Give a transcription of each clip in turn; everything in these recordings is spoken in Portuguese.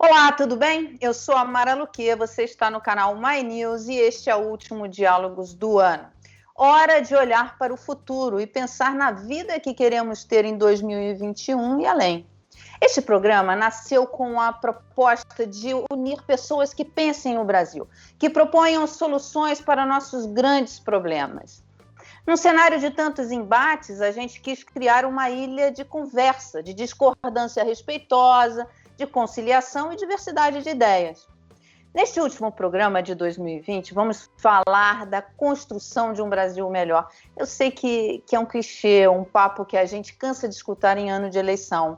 Olá, tudo bem? Eu sou a Mara Luque, você está no canal My News e este é o último Diálogos do ano. Hora de olhar para o futuro e pensar na vida que queremos ter em 2021 e além. Este programa nasceu com a proposta de unir pessoas que pensem no Brasil, que proponham soluções para nossos grandes problemas. Num cenário de tantos embates, a gente quis criar uma ilha de conversa, de discordância respeitosa, de conciliação e diversidade de ideias. Neste último programa de 2020, vamos falar da construção de um Brasil melhor. Eu sei que é um clichê, um papo que a gente cansa de escutar em ano de eleição,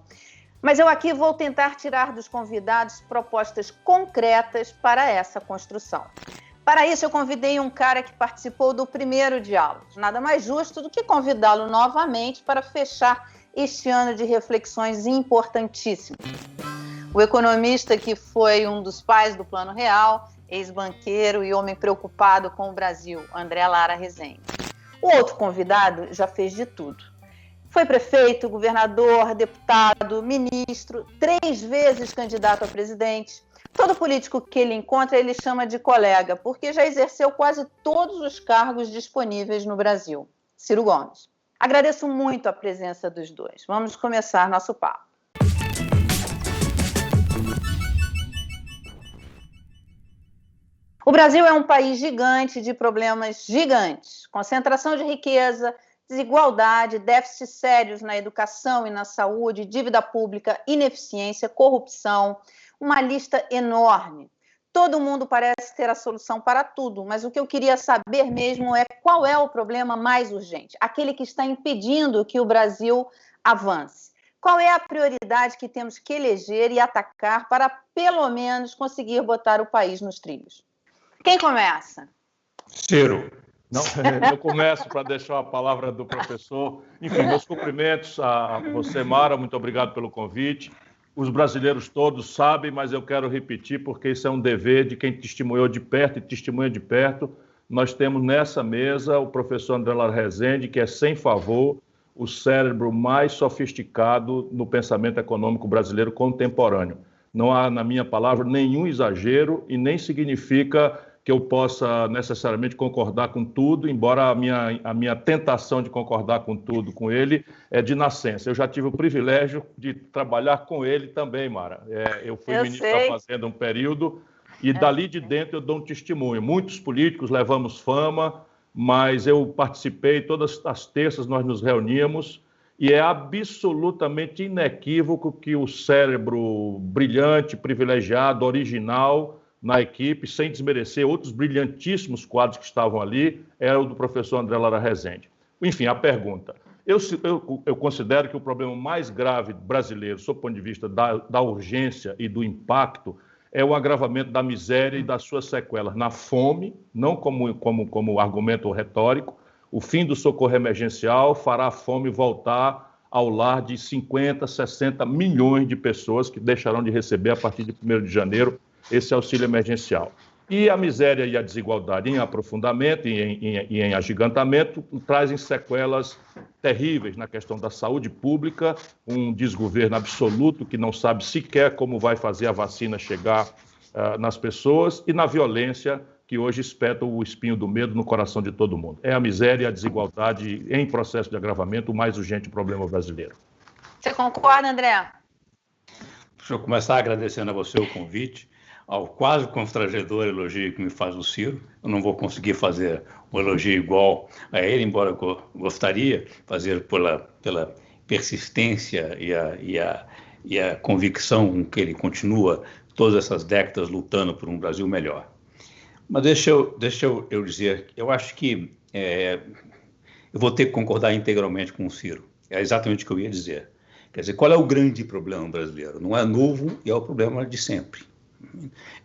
mas eu aqui vou tentar tirar dos convidados propostas concretas para essa construção. Para isso, eu convidei um cara que participou do primeiro diálogo. Nada mais justo do que convidá-lo novamente para fechar este ano de reflexões importantíssimas. O economista que foi um dos pais do Plano Real, ex-banqueiro e homem preocupado com o Brasil, André Lara Rezende. O outro convidado já fez de tudo. Foi prefeito, governador, deputado, ministro, 3 vezes candidato a presidente. Todo político que ele encontra, ele chama de colega, porque já exerceu quase todos os cargos disponíveis no Brasil. Ciro Gomes. Agradeço muito a presença dos dois. Vamos começar nosso papo. O Brasil é um país gigante de problemas gigantes. Concentração de riqueza, desigualdade, déficits sérios na educação e na saúde, dívida pública, ineficiência, corrupção, uma lista enorme. Todo mundo parece ter a solução para tudo, mas o que eu queria saber mesmo é qual é o problema mais urgente, aquele que está impedindo que o Brasil avance. Qual é a prioridade que temos que eleger e atacar para, pelo menos, conseguir botar o país nos trilhos? Quem começa? Ciro. Não, eu começo para deixar a palavra do professor. Enfim, meus cumprimentos a você, Mara, muito obrigado pelo convite. Os brasileiros todos sabem, mas eu quero repetir, porque isso é um dever de quem testemunhou de perto e testemunha de perto. Nós temos nessa mesa o professor André Lara Rezende, que é, sem favor, o cérebro mais sofisticado no pensamento econômico brasileiro contemporâneo. Não há, na minha palavra, nenhum exagero e nem significa que eu possa necessariamente concordar com tudo, embora a minha tentação de concordar com tudo com ele é de nascença. Eu já tive o privilégio de trabalhar com ele também, Mara. Eu fui ministro da Fazenda um período e dali de dentro eu dou um testemunho. Muitos políticos levamos fama, mas eu participei, todas as terças nós nos reuníamos e é absolutamente inequívoco que o cérebro brilhante, privilegiado, original na equipe, sem desmerecer outros brilhantíssimos quadros que estavam ali, era o do professor André Lara Rezende. Enfim, a pergunta. Eu considero que o problema mais grave brasileiro, sob o ponto de vista da urgência e do impacto, é o agravamento da miséria e das suas sequelas na fome, não como argumento retórico. O fim do socorro emergencial fará a fome voltar ao lar de 50, 60 milhões de pessoas que deixarão de receber a partir de 1º de janeiro esse auxílio emergencial. E a miséria e a desigualdade em aprofundamento e em agigantamento trazem sequelas terríveis na questão da saúde pública, um desgoverno absoluto que não sabe sequer como vai fazer a vacina chegar nas pessoas e na violência que hoje espeta o espinho do medo no coração de todo mundo. É a miséria e a desigualdade em processo de agravamento o mais urgente problema brasileiro. Você concorda, André? Deixa eu começar agradecendo a você o convite, ao quase constrangedor elogio que me faz o Ciro. Eu não vou conseguir fazer um elogio igual a ele, embora eu gostaria fazer pela persistência e a convicção com que ele continua todas essas décadas lutando por um Brasil melhor. Mas deixa eu dizer, eu acho que eu vou ter que concordar integralmente com o Ciro. É exatamente o que eu ia dizer. Quer dizer, qual é o grande problema brasileiro? Não é novo e é o problema de sempre.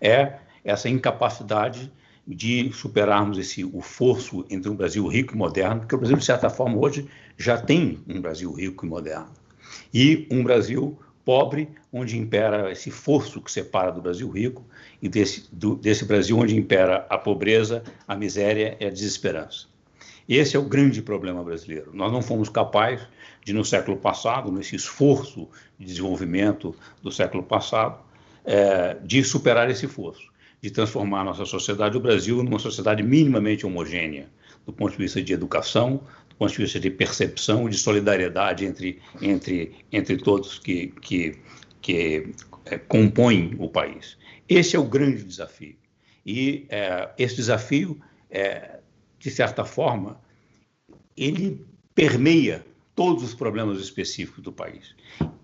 É essa incapacidade de superarmos o fosso entre um Brasil rico e moderno, porque o Brasil, de certa forma, hoje já tem um Brasil rico e moderno, e um Brasil pobre, onde impera esse fosso que separa do Brasil rico, e desse Brasil onde impera a pobreza, a miséria e a desesperança. Esse é o grande problema brasileiro. Nós não fomos capazes de, no século passado, nesse esforço de desenvolvimento do século passado, de superar esse fosso, de transformar a nossa sociedade, o Brasil, numa sociedade minimamente homogênea, do ponto de vista de educação, do ponto de vista de percepção, de solidariedade entre todos que compõem o país. Esse é o grande desafio. E esse desafio, de certa forma, ele permeia todos os problemas específicos do país.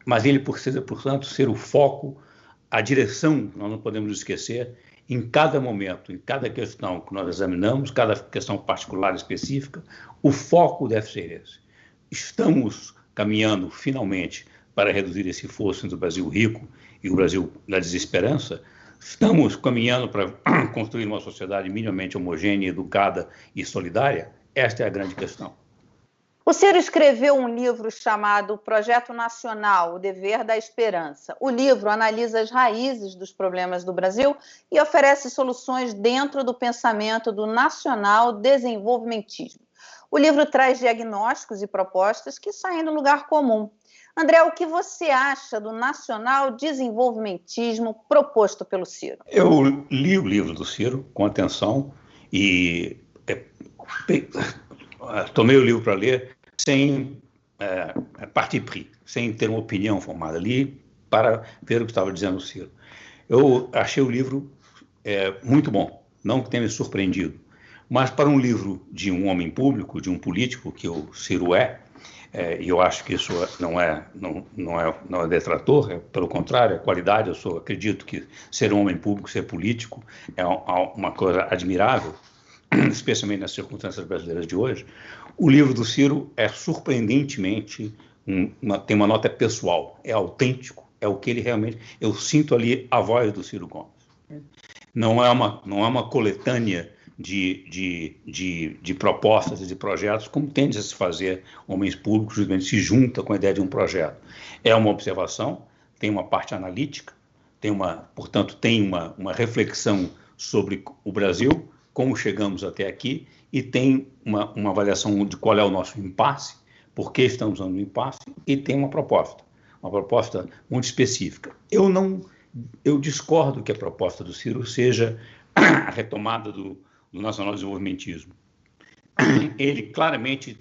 Mas ele, portanto, ser o foco, a direção, nós não podemos esquecer, em cada momento, em cada questão que nós examinamos, cada questão particular específica, o foco deve ser esse. Estamos caminhando, finalmente, para reduzir esse fosso entre o Brasil rico e o Brasil da desesperança. Estamos caminhando para construir uma sociedade minimamente homogênea, educada e solidária. Esta é a grande questão. O Ciro escreveu um livro chamado Projeto Nacional, o Dever da Esperança. O livro analisa as raízes dos problemas do Brasil e oferece soluções dentro do pensamento do nacional desenvolvimentismo. O livro traz diagnósticos e propostas que saem do lugar comum. André, o que você acha do nacional desenvolvimentismo proposto pelo Ciro? Eu li o livro do Ciro com atenção e tomei o livro para ler sem parti pris, sem ter uma opinião formada. Li para ver o que estava dizendo o Ciro. Eu achei o livro muito bom, não que tenha me surpreendido, mas para um livro de um homem público, de um político, que o Ciro e eu acho que isso não é detrator, pelo contrário, é qualidade. Acredito que ser um homem público, ser político, é uma coisa admirável, especialmente nas circunstâncias brasileiras de hoje. O livro do Ciro é surpreendentemente, tem uma nota pessoal, é autêntico, é o que ele realmente... Eu sinto ali a voz do Ciro Gomes. Não é uma coletânea de propostas e de projetos, como tende a se fazer homens públicos, justamente se junta com a ideia de um projeto. É uma observação, tem uma parte analítica, portanto, tem uma reflexão sobre o Brasil, como chegamos até aqui, e tem uma avaliação de qual é o nosso impasse, por que estamos no impasse, e tem uma proposta muito específica. Eu discordo que a proposta do Ciro seja a retomada do nacional-desenvolvimentismo. Ele claramente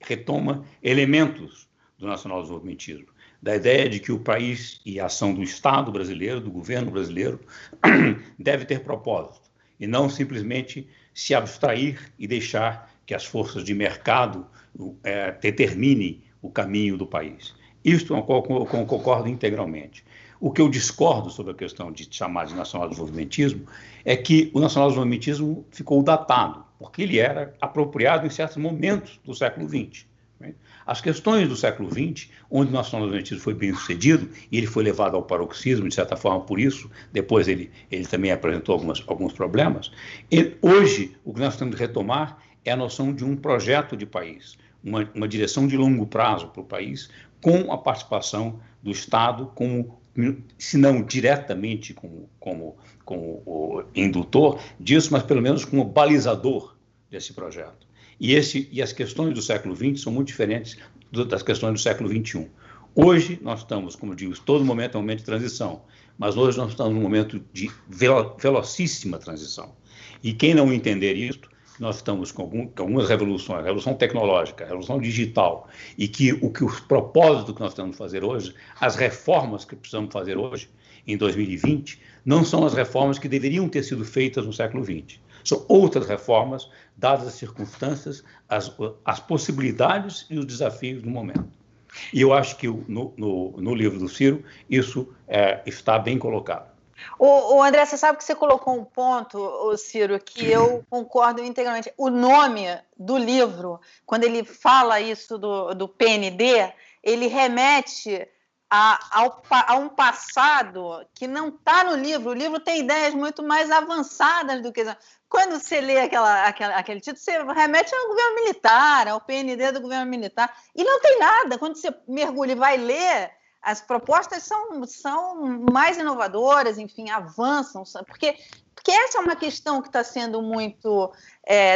retoma elementos do nacional-desenvolvimentismo, da ideia de que o país e a ação do Estado brasileiro, do governo brasileiro, deve ter propósito, e não simplesmente se abstrair e deixar que as forças de mercado determinem o caminho do país. Isto eu concordo integralmente. O que eu discordo sobre a questão de chamar de nacional-desenvolvimentismo é que o nacional-desenvolvimentismo ficou datado, porque ele era apropriado em certos momentos do século XX. As questões do século XX, onde o nacional-desenvolvimentismo foi bem sucedido, e ele foi levado ao paroxismo, de certa forma, por isso, depois ele também apresentou alguns problemas. Hoje, o que nós temos de retomar é a noção de um projeto de país, uma direção de longo prazo para o país, com a participação do Estado se não diretamente como o indutor disso, mas pelo menos como balizador desse projeto. E as questões do século XX são muito diferentes das questões do século XXI. Hoje nós estamos, como digo, todo momento é um momento de transição, mas hoje nós estamos num momento de velocíssima transição. E quem não entender isso, nós estamos com algumas revoluções, a revolução tecnológica, a revolução digital, e os propósitos que nós temos de fazer hoje, as reformas que precisamos fazer hoje, em 2020, não são as reformas que deveriam ter sido feitas no século XX. São outras reformas, dadas as circunstâncias, as possibilidades e os desafios do momento. E eu acho que no livro do Ciro, isso está bem colocado. O André, você sabe que você colocou um ponto, Ciro, que eu concordo integralmente. O nome do livro, quando ele fala isso do PND, ele remete a um passado que não está no livro. O livro tem ideias muito mais avançadas do que... Quando você lê aquele título, você remete ao governo militar, ao PND do governo militar, e não tem nada. Quando você mergulha e vai ler, as propostas são mais inovadoras, enfim, avançam, porque essa é uma questão que está sendo muito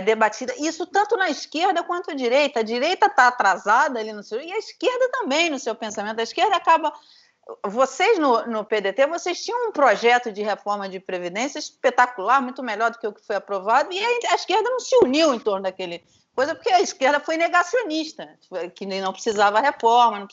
debatida, isso tanto na esquerda quanto na direita. A direita está atrasada ali no seu, e a esquerda também no seu pensamento. A esquerda acaba vocês no PDT, vocês tinham um projeto de reforma de previdência espetacular, muito melhor do que o que foi aprovado, e a esquerda não se uniu em torno daquele coisa, porque a esquerda foi negacionista, que não precisava reforma,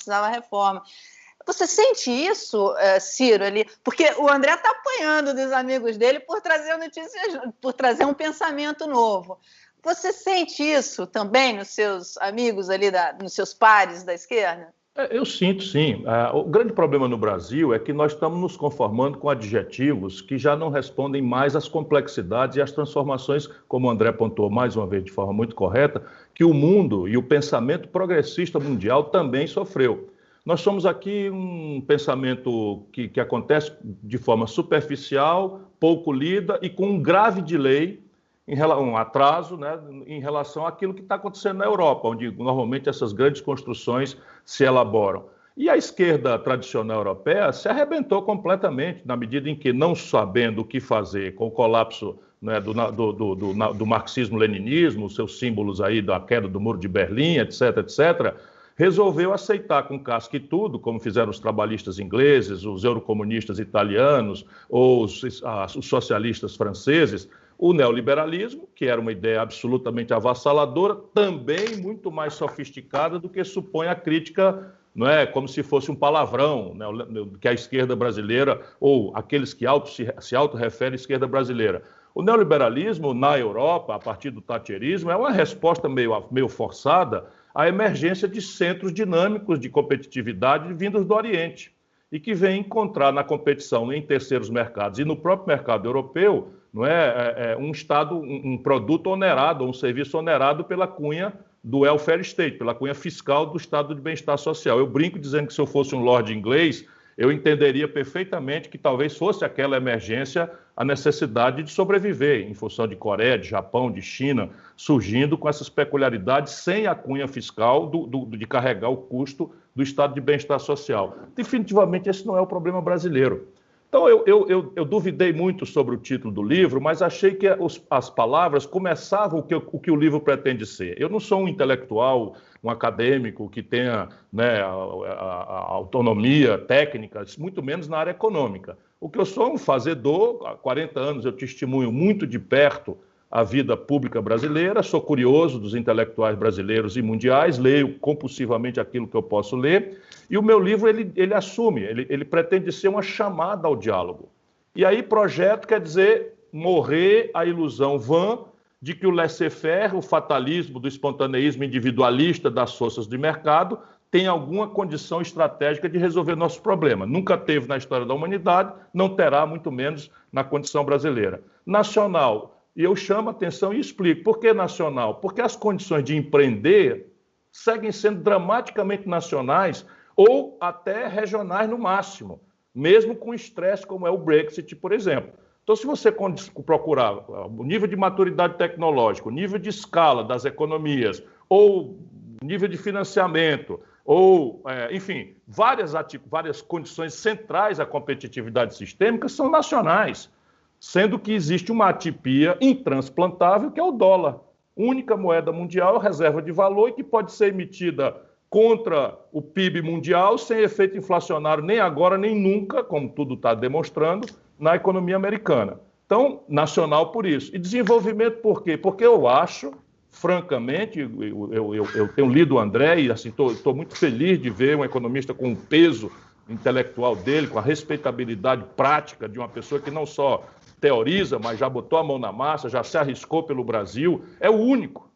Você sente isso, Ciro, ali? Porque o André está apanhando dos amigos dele por trazer notícias, por trazer um pensamento novo. Você sente isso também nos seus amigos ali, nos seus pares da esquerda? Eu sinto, sim. O grande problema no Brasil é que nós estamos nos conformando com adjetivos que já não respondem mais às complexidades e às transformações, como o André apontou mais uma vez de forma muito correta, que o mundo e o pensamento progressista mundial também sofreu. Nós somos aqui um pensamento que acontece de forma superficial, pouco lida e com um grave delay, um atraso, né, em relação àquilo que está acontecendo na Europa, onde normalmente essas grandes construções se elaboram. E a esquerda tradicional europeia se arrebentou completamente, na medida em que, não sabendo o que fazer com o colapso, né, do marxismo-leninismo, seus símbolos aí da queda do Muro de Berlim, etc., etc., resolveu aceitar com casca e tudo, como fizeram os trabalhistas ingleses, os eurocomunistas italianos ou os socialistas franceses, o neoliberalismo, que era uma ideia absolutamente avassaladora, também muito mais sofisticada do que supõe a crítica, não é, como se fosse um palavrão, né, que a esquerda brasileira, ou aqueles que se auto-referem à esquerda brasileira. O neoliberalismo na Europa, a partir do thatcherismo, é uma resposta meio forçada à emergência de centros dinâmicos de competitividade vindos do Oriente e que vem encontrar na competição em terceiros mercados e no próprio mercado europeu, não é, um produto onerado, um serviço onerado pela cunha do welfare state, pela cunha fiscal do estado de bem-estar social. Eu brinco dizendo que se eu fosse um lord inglês, eu entenderia perfeitamente que talvez fosse aquela emergência a necessidade de sobreviver, em função de Coreia, de Japão, de China, surgindo com essas peculiaridades sem a cunha fiscal de carregar o custo do estado de bem-estar social. Definitivamente esse não é o problema brasileiro. Então eu duvidei muito sobre o título do livro, mas achei que as palavras começavam o que o livro pretende ser. Eu não sou um intelectual, um acadêmico que tenha, né, a autonomia técnica, muito menos na área econômica. O que eu sou é um fazedor, há 40 anos eu testemunho muito de perto a vida pública brasileira, sou curioso dos intelectuais brasileiros e mundiais, leio compulsivamente aquilo que eu posso ler, e o meu livro ele assume, ele pretende ser uma chamada ao diálogo. E aí projeto quer dizer morrer a ilusão vã de que o laissez-faire, o fatalismo do espontaneísmo individualista das forças de mercado tem alguma condição estratégica de resolver nossos problemas. Nunca teve na história da humanidade, não terá, muito menos na condição brasileira. Nacional. E eu chamo a atenção e explico. Por que nacional? Porque as condições de empreender seguem sendo dramaticamente nacionais ou até regionais no máximo, mesmo com estresse como é o Brexit, por exemplo. Então, se você procurar o nível de maturidade tecnológica, o nível de escala das economias, ou nível de financiamento, ou, enfim, várias condições centrais à competitividade sistêmica são nacionais, sendo que existe uma atipia intransplantável, que é o dólar. Única moeda mundial, reserva de valor, e que pode ser emitida contra o PIB mundial, sem efeito inflacionário nem agora, nem nunca, como tudo está demonstrando, na economia americana. Então, nacional por isso. E desenvolvimento por quê? Porque eu acho, francamente, eu tenho lido o André e assim, estou muito feliz de ver um economista com o peso intelectual dele, com a respeitabilidade prática de uma pessoa que não só teoriza, mas já botou a mão na massa, já se arriscou pelo Brasil. É o único.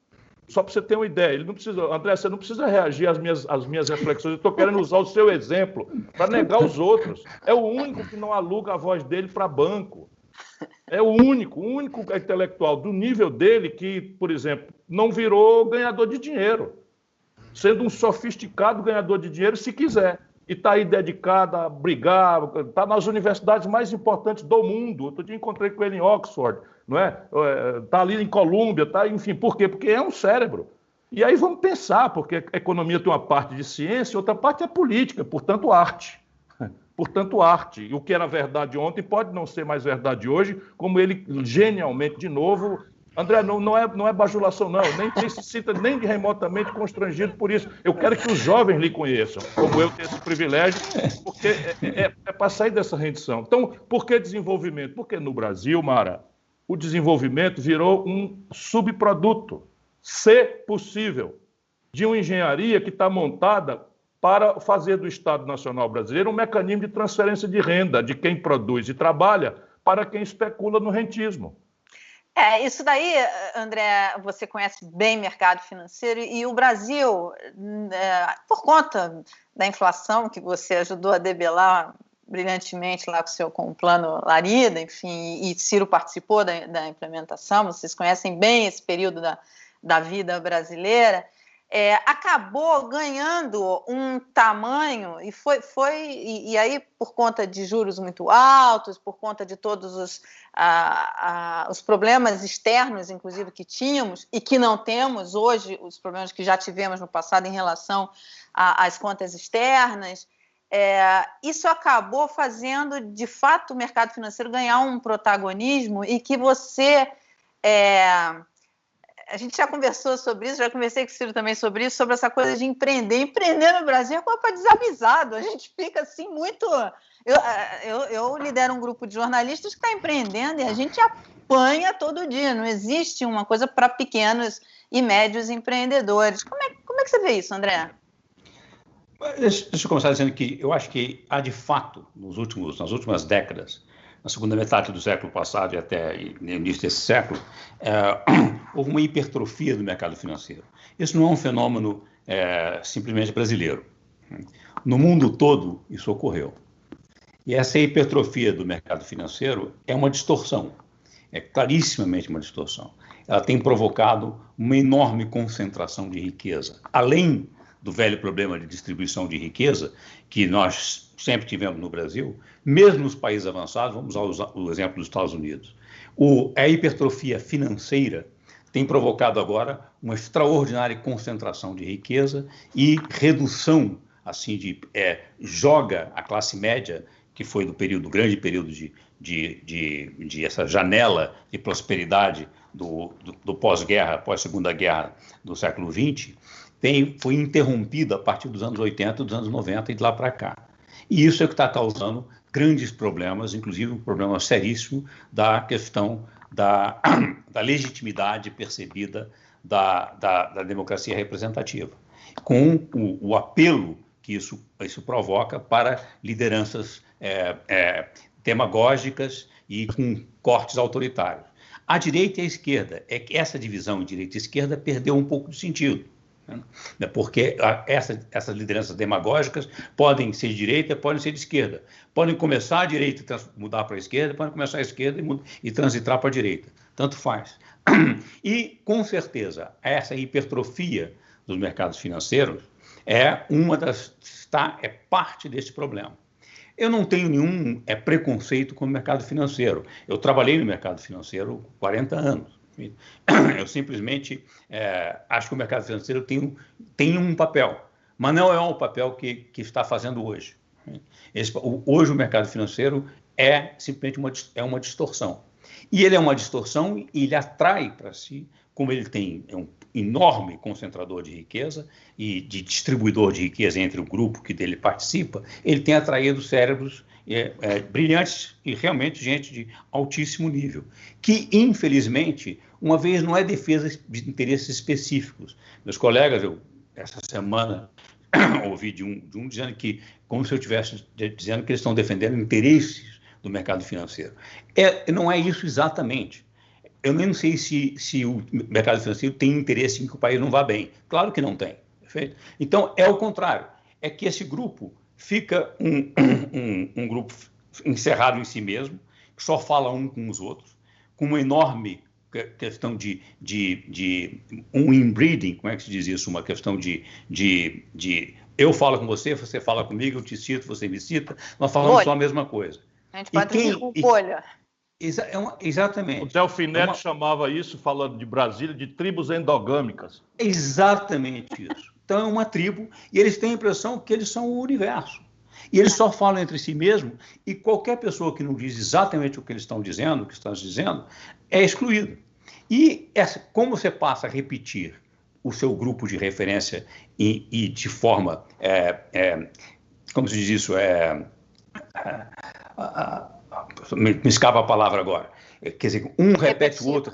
Só para você ter uma ideia, ele não precisa, André, você não precisa reagir às minhas reflexões, eu estou querendo usar o seu exemplo para negar os outros. É o único que não aluga a voz dele para banco. É o único intelectual do nível dele que, por exemplo, não virou ganhador de dinheiro, sendo um sofisticado ganhador de dinheiro se quiser. E está aí dedicado a brigar, está nas universidades mais importantes do mundo. Outro dia encontrei com ele em Oxford, não é? Está ali em Colômbia, tá, enfim, por quê? Porque é um cérebro. E aí vamos pensar, porque a economia tem uma parte de ciência, outra parte é política, portanto arte. Portanto arte. E o que era verdade ontem pode não ser mais verdade hoje, como ele genialmente, de novo, André, não é bajulação, não. Nem se sinta nem remotamente constrangido por isso. Eu quero que os jovens lhe conheçam, como eu tenho esse privilégio, porque é para sair dessa rendição. Então, por que desenvolvimento? Porque no Brasil, Mara, o desenvolvimento virou um subproduto, se possível, de uma engenharia que está montada para fazer do Estado Nacional Brasileiro um mecanismo de transferência de renda de quem produz e trabalha para quem especula no rentismo. Isso daí, André, você conhece bem mercado financeiro e o Brasil, por conta da inflação que você ajudou a debelar brilhantemente lá com o plano Larida, enfim, e Ciro participou da implementação, vocês conhecem bem esse período da vida brasileira, acabou ganhando um tamanho e aí por conta de juros muito altos, por conta de todos os problemas externos, inclusive, que tínhamos e que não temos hoje, os problemas que já tivemos no passado em relação às contas externas, isso acabou fazendo, de fato, o mercado financeiro ganhar um protagonismo e que você... A gente já conversou sobre isso, já conversei com o Ciro também sobre isso, sobre essa coisa de empreender. Empreender no Brasil é coisa para desavisado. A gente fica assim muito... Eu lidero um grupo de jornalistas que está empreendendo e a gente apanha todo dia. Não existe uma coisa para pequenos e médios empreendedores. Como é que você vê isso, André? Deixa eu começar dizendo que eu acho que há, de fato, nas últimas décadas, na segunda metade do século passado e até no início desse século, houve uma hipertrofia do mercado financeiro. Isso não é um fenômeno simplesmente brasileiro. No mundo todo, isso ocorreu. E essa hipertrofia do mercado financeiro é uma distorção, é clarissimamente uma distorção. Ela tem provocado uma enorme concentração de riqueza, além do velho problema de distribuição de riqueza que nós sempre tivemos no Brasil, mesmo nos países avançados. Vamos usar o exemplo dos Estados Unidos. A hipertrofia financeira tem provocado agora uma extraordinária concentração de riqueza e redução, assim, joga a classe média, que foi do grande período de essa janela de prosperidade do pós-guerra, pós-segunda guerra do século XX, foi interrompida a partir dos anos 80, dos anos 90 e de lá para cá. E isso é o que está causando grandes problemas, inclusive um problema seríssimo da questão da legitimidade percebida da democracia representativa, com o apelo que isso provoca para lideranças demagógicas e com cortes autoritários. A direita e a esquerda, essa divisão direita e esquerda perdeu um pouco de sentido, né? Porque essas lideranças demagógicas podem ser de direita, podem ser de esquerda. Podem começar a direita e mudar para a esquerda, podem começar a esquerda e transitar para a direita. Tanto faz. E, com certeza, essa hipertrofia dos mercados financeiros é parte desse problema. Eu não tenho nenhum preconceito com o mercado financeiro. Eu trabalhei no mercado financeiro 40 anos. Eu simplesmente acho que o mercado financeiro tem um papel, mas não é um papel que está fazendo hoje. Hoje o mercado financeiro é simplesmente uma distorção. E ele é uma distorção e ele atrai para si, como ele tem um enorme concentrador de riqueza e de distribuidor de riqueza entre o grupo que dele participa, ele tem atraído cérebros brilhantes e realmente gente de altíssimo nível, que, infelizmente, uma vez não é defesa de interesses específicos. Meus colegas, essa semana, ouvi de um dizendo que, como se eu estivesse dizendo que eles estão defendendo interesses do mercado financeiro. Não é isso exatamente. Eu nem sei se o mercado financeiro tem interesse em que o país não vá bem. Claro que não tem. Perfeito? Então, é o contrário. É que esse grupo fica um grupo encerrado em si mesmo, que só fala um com os outros, com uma enorme questão de um inbreeding, como é que se diz isso? Uma questão de eu falo com você, você fala comigo, eu te cito, você me cita, nós falamos só a mesma coisa. A gente pode dizer com bolha. Exatamente. O Delfim Neto chamava isso, falando de Brasília, de tribos endogâmicas. Exatamente isso. Então é uma tribo e eles têm a impressão que eles são o universo. E eles só falam entre si mesmos e qualquer pessoa que não diz exatamente o que eles estão dizendo, é excluída. E como você passa a repetir o seu grupo de referência e de forma, como se diz isso, me escapa a palavra agora, quer dizer, um repete o outro,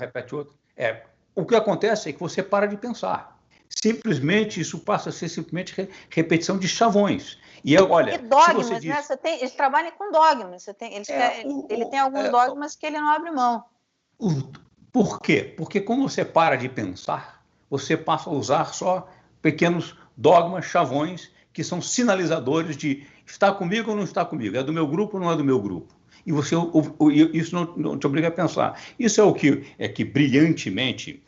o que acontece é que você para de pensar. Simplesmente isso passa a ser simplesmente repetição de chavões. E dogmas, diz, né? Eles trabalham com dogmas. Ele tem alguns dogmas que ele não abre mão. Por quê? Porque quando você para de pensar, você passa a usar só pequenos dogmas, chavões, que são sinalizadores de está comigo ou não está comigo, é do meu grupo ou não é do meu grupo. E isso não te obriga a pensar. Isso é o que brilhantemente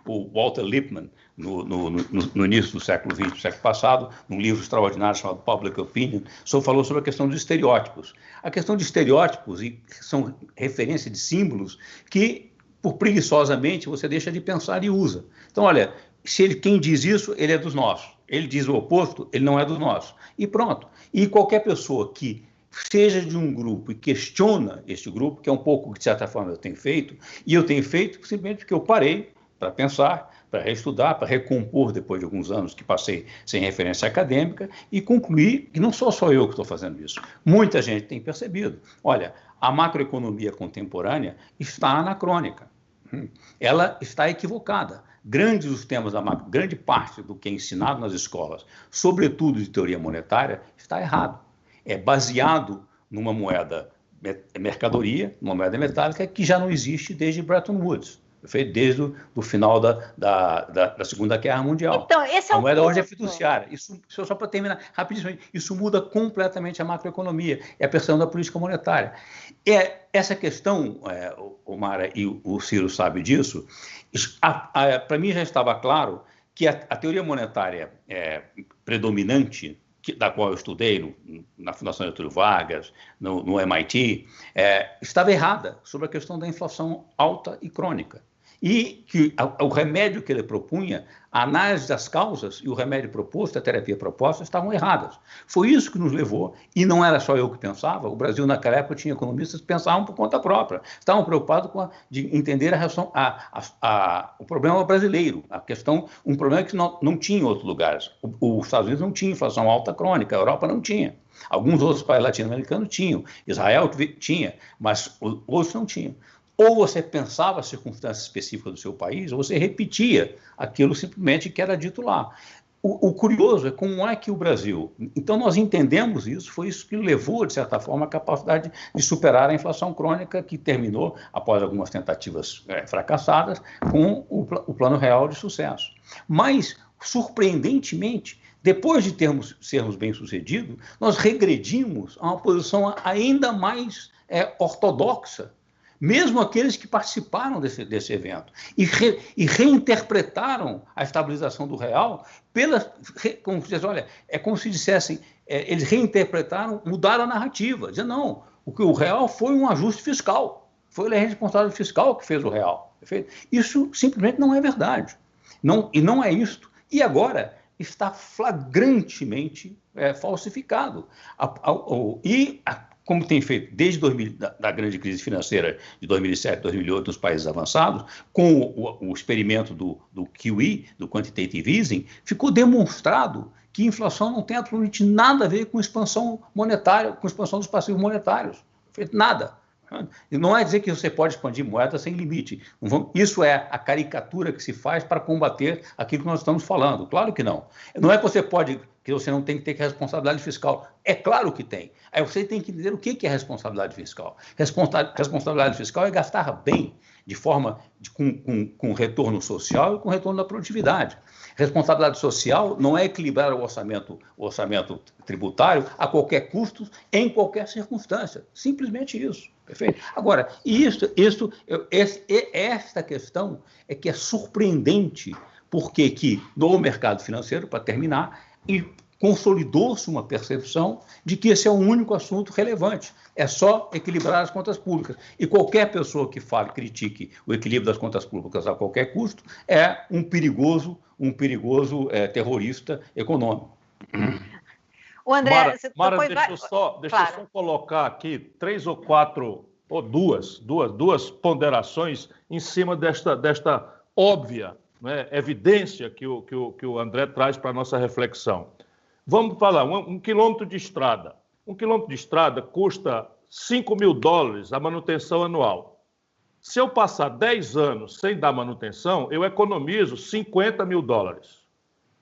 o Walter Lippmann, no início do século XX, do século passado, num livro extraordinário chamado Public Opinion, falou sobre a questão dos estereótipos. A questão de estereótipos são referência de símbolos que, por preguiçosamente, você deixa de pensar e usa. Então, olha, quem diz isso, ele é dos nossos. Ele diz o oposto, ele não é dos nossos. E pronto. E qualquer pessoa que seja de um grupo e questiona este grupo, que é um pouco que, de certa forma, eu tenho feito, e eu tenho feito simplesmente porque eu parei para pensar, para reestudar, para recompor depois de alguns anos que passei sem referência acadêmica e concluir que não sou só eu que estou fazendo isso. Muita gente tem percebido. Olha, a macroeconomia contemporânea está anacrônica. Ela está equivocada. Grandes os temas grande parte do que é ensinado nas escolas, sobretudo de teoria monetária, está errado. É baseado numa moeda mercadoria, numa moeda metálica que já não existe desde Bretton Woods, desde o final da Segunda Guerra Mundial. Então, esse é a moeda hoje é fiduciária. Isso só para terminar rapidinho, isso muda completamente a macroeconomia, é a pressão da política monetária. Essa questão, Mara e o Ciro sabe disso, para mim já estava claro que a teoria monetária predominante, da qual eu estudei na Fundação Getúlio Vargas, no MIT, estava errada sobre a questão da inflação alta e crônica. E que o remédio que ele propunha, a análise das causas e o remédio proposto, a terapia proposta, estavam erradas. Foi isso que nos levou, e não era só eu que pensava, o Brasil naquela época tinha economistas que pensavam por conta própria, estavam preocupados de entender o problema brasileiro, um problema que não tinha em outros lugares. Os Estados Unidos não tinha inflação alta crônica, a Europa não tinha. Alguns outros países latino-americanos tinham, Israel tinha, mas outros não tinham. Ou você pensava as circunstâncias específicas do seu país, ou você repetia aquilo simplesmente que era dito lá. O curioso é como é que o Brasil... Então, nós entendemos isso, foi isso que levou, de certa forma, a capacidade de superar a inflação crônica, que terminou, após algumas tentativas fracassadas, com o Plano Real de Sucesso. Mas, surpreendentemente, depois de sermos bem-sucedidos, nós regredimos a uma posição ainda mais ortodoxa, mesmo aqueles que participaram desse evento, e reinterpretaram a estabilização do real como se, olha, é como se dissessem, eles reinterpretaram, mudaram a narrativa, dizendo, não, o real foi um ajuste fiscal, foi a responsável fiscal que fez o real. Perfeito? Isso simplesmente não é verdade. E não é isto. E agora está flagrantemente falsificado. Como tem feito desde da grande crise financeira de 2007, 2008, nos países avançados, com o experimento do QE, do Quantitative Easing, ficou demonstrado que inflação não tem absolutamente nada a ver com expansão monetária, com expansão dos passivos monetários. Nada. E não é dizer que você pode expandir moeda sem limite. Isso é a caricatura que se faz para combater aquilo que nós estamos falando. Claro que não. Não é que você não tem que ter responsabilidade fiscal. É claro que tem. Aí você tem que entender o que é responsabilidade fiscal. Responsabilidade fiscal é gastar bem, com retorno social e com retorno da produtividade. Responsabilidade social não é equilibrar o orçamento tributário a qualquer custo, em qualquer circunstância. Simplesmente isso. Perfeito? Agora, esta questão é que é surpreendente, porque que no mercado financeiro, para terminar, consolidou-se uma percepção de que esse é o único assunto relevante. É só equilibrar as contas públicas. E qualquer pessoa que critique o equilíbrio das contas públicas a qualquer custo é um perigoso terrorista econômico. O André, Mara, deixa eu só colocar aqui 3 ou 4 ou duas ponderações em cima desta óbvia, né, evidência que o André traz para a nossa reflexão. Vamos falar, um quilômetro de estrada. Um quilômetro de estrada custa $5.000 a manutenção anual. Se eu passar 10 anos sem dar manutenção, eu economizo $50.000.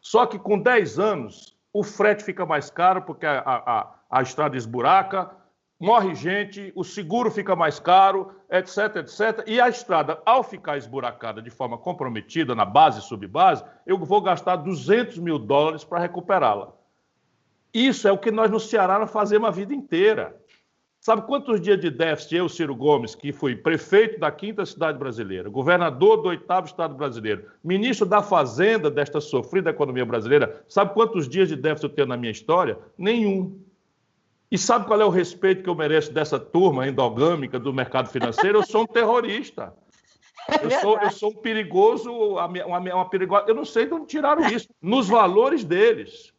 Só que com 10 anos, o frete fica mais caro porque a estrada esburaca, morre gente, o seguro fica mais caro, etc, etc. E a estrada, ao ficar esburacada de forma comprometida, na base e subbase, eu vou gastar $200.000 para recuperá-la. Isso é o que nós no Ceará não fazemos a vida inteira. Sabe quantos dias de déficit eu, Ciro Gomes, que fui prefeito da 5ª cidade brasileira, governador do 8º estado brasileiro, ministro da Fazenda desta sofrida economia brasileira, sabe quantos dias de déficit eu tenho na minha história? Nenhum. E sabe qual é o respeito que eu mereço dessa turma endogâmica do mercado financeiro? Eu sou um terrorista. Eu sou um perigoso, uma perigosa. Eu não sei de onde tiraram isso. Nos valores deles.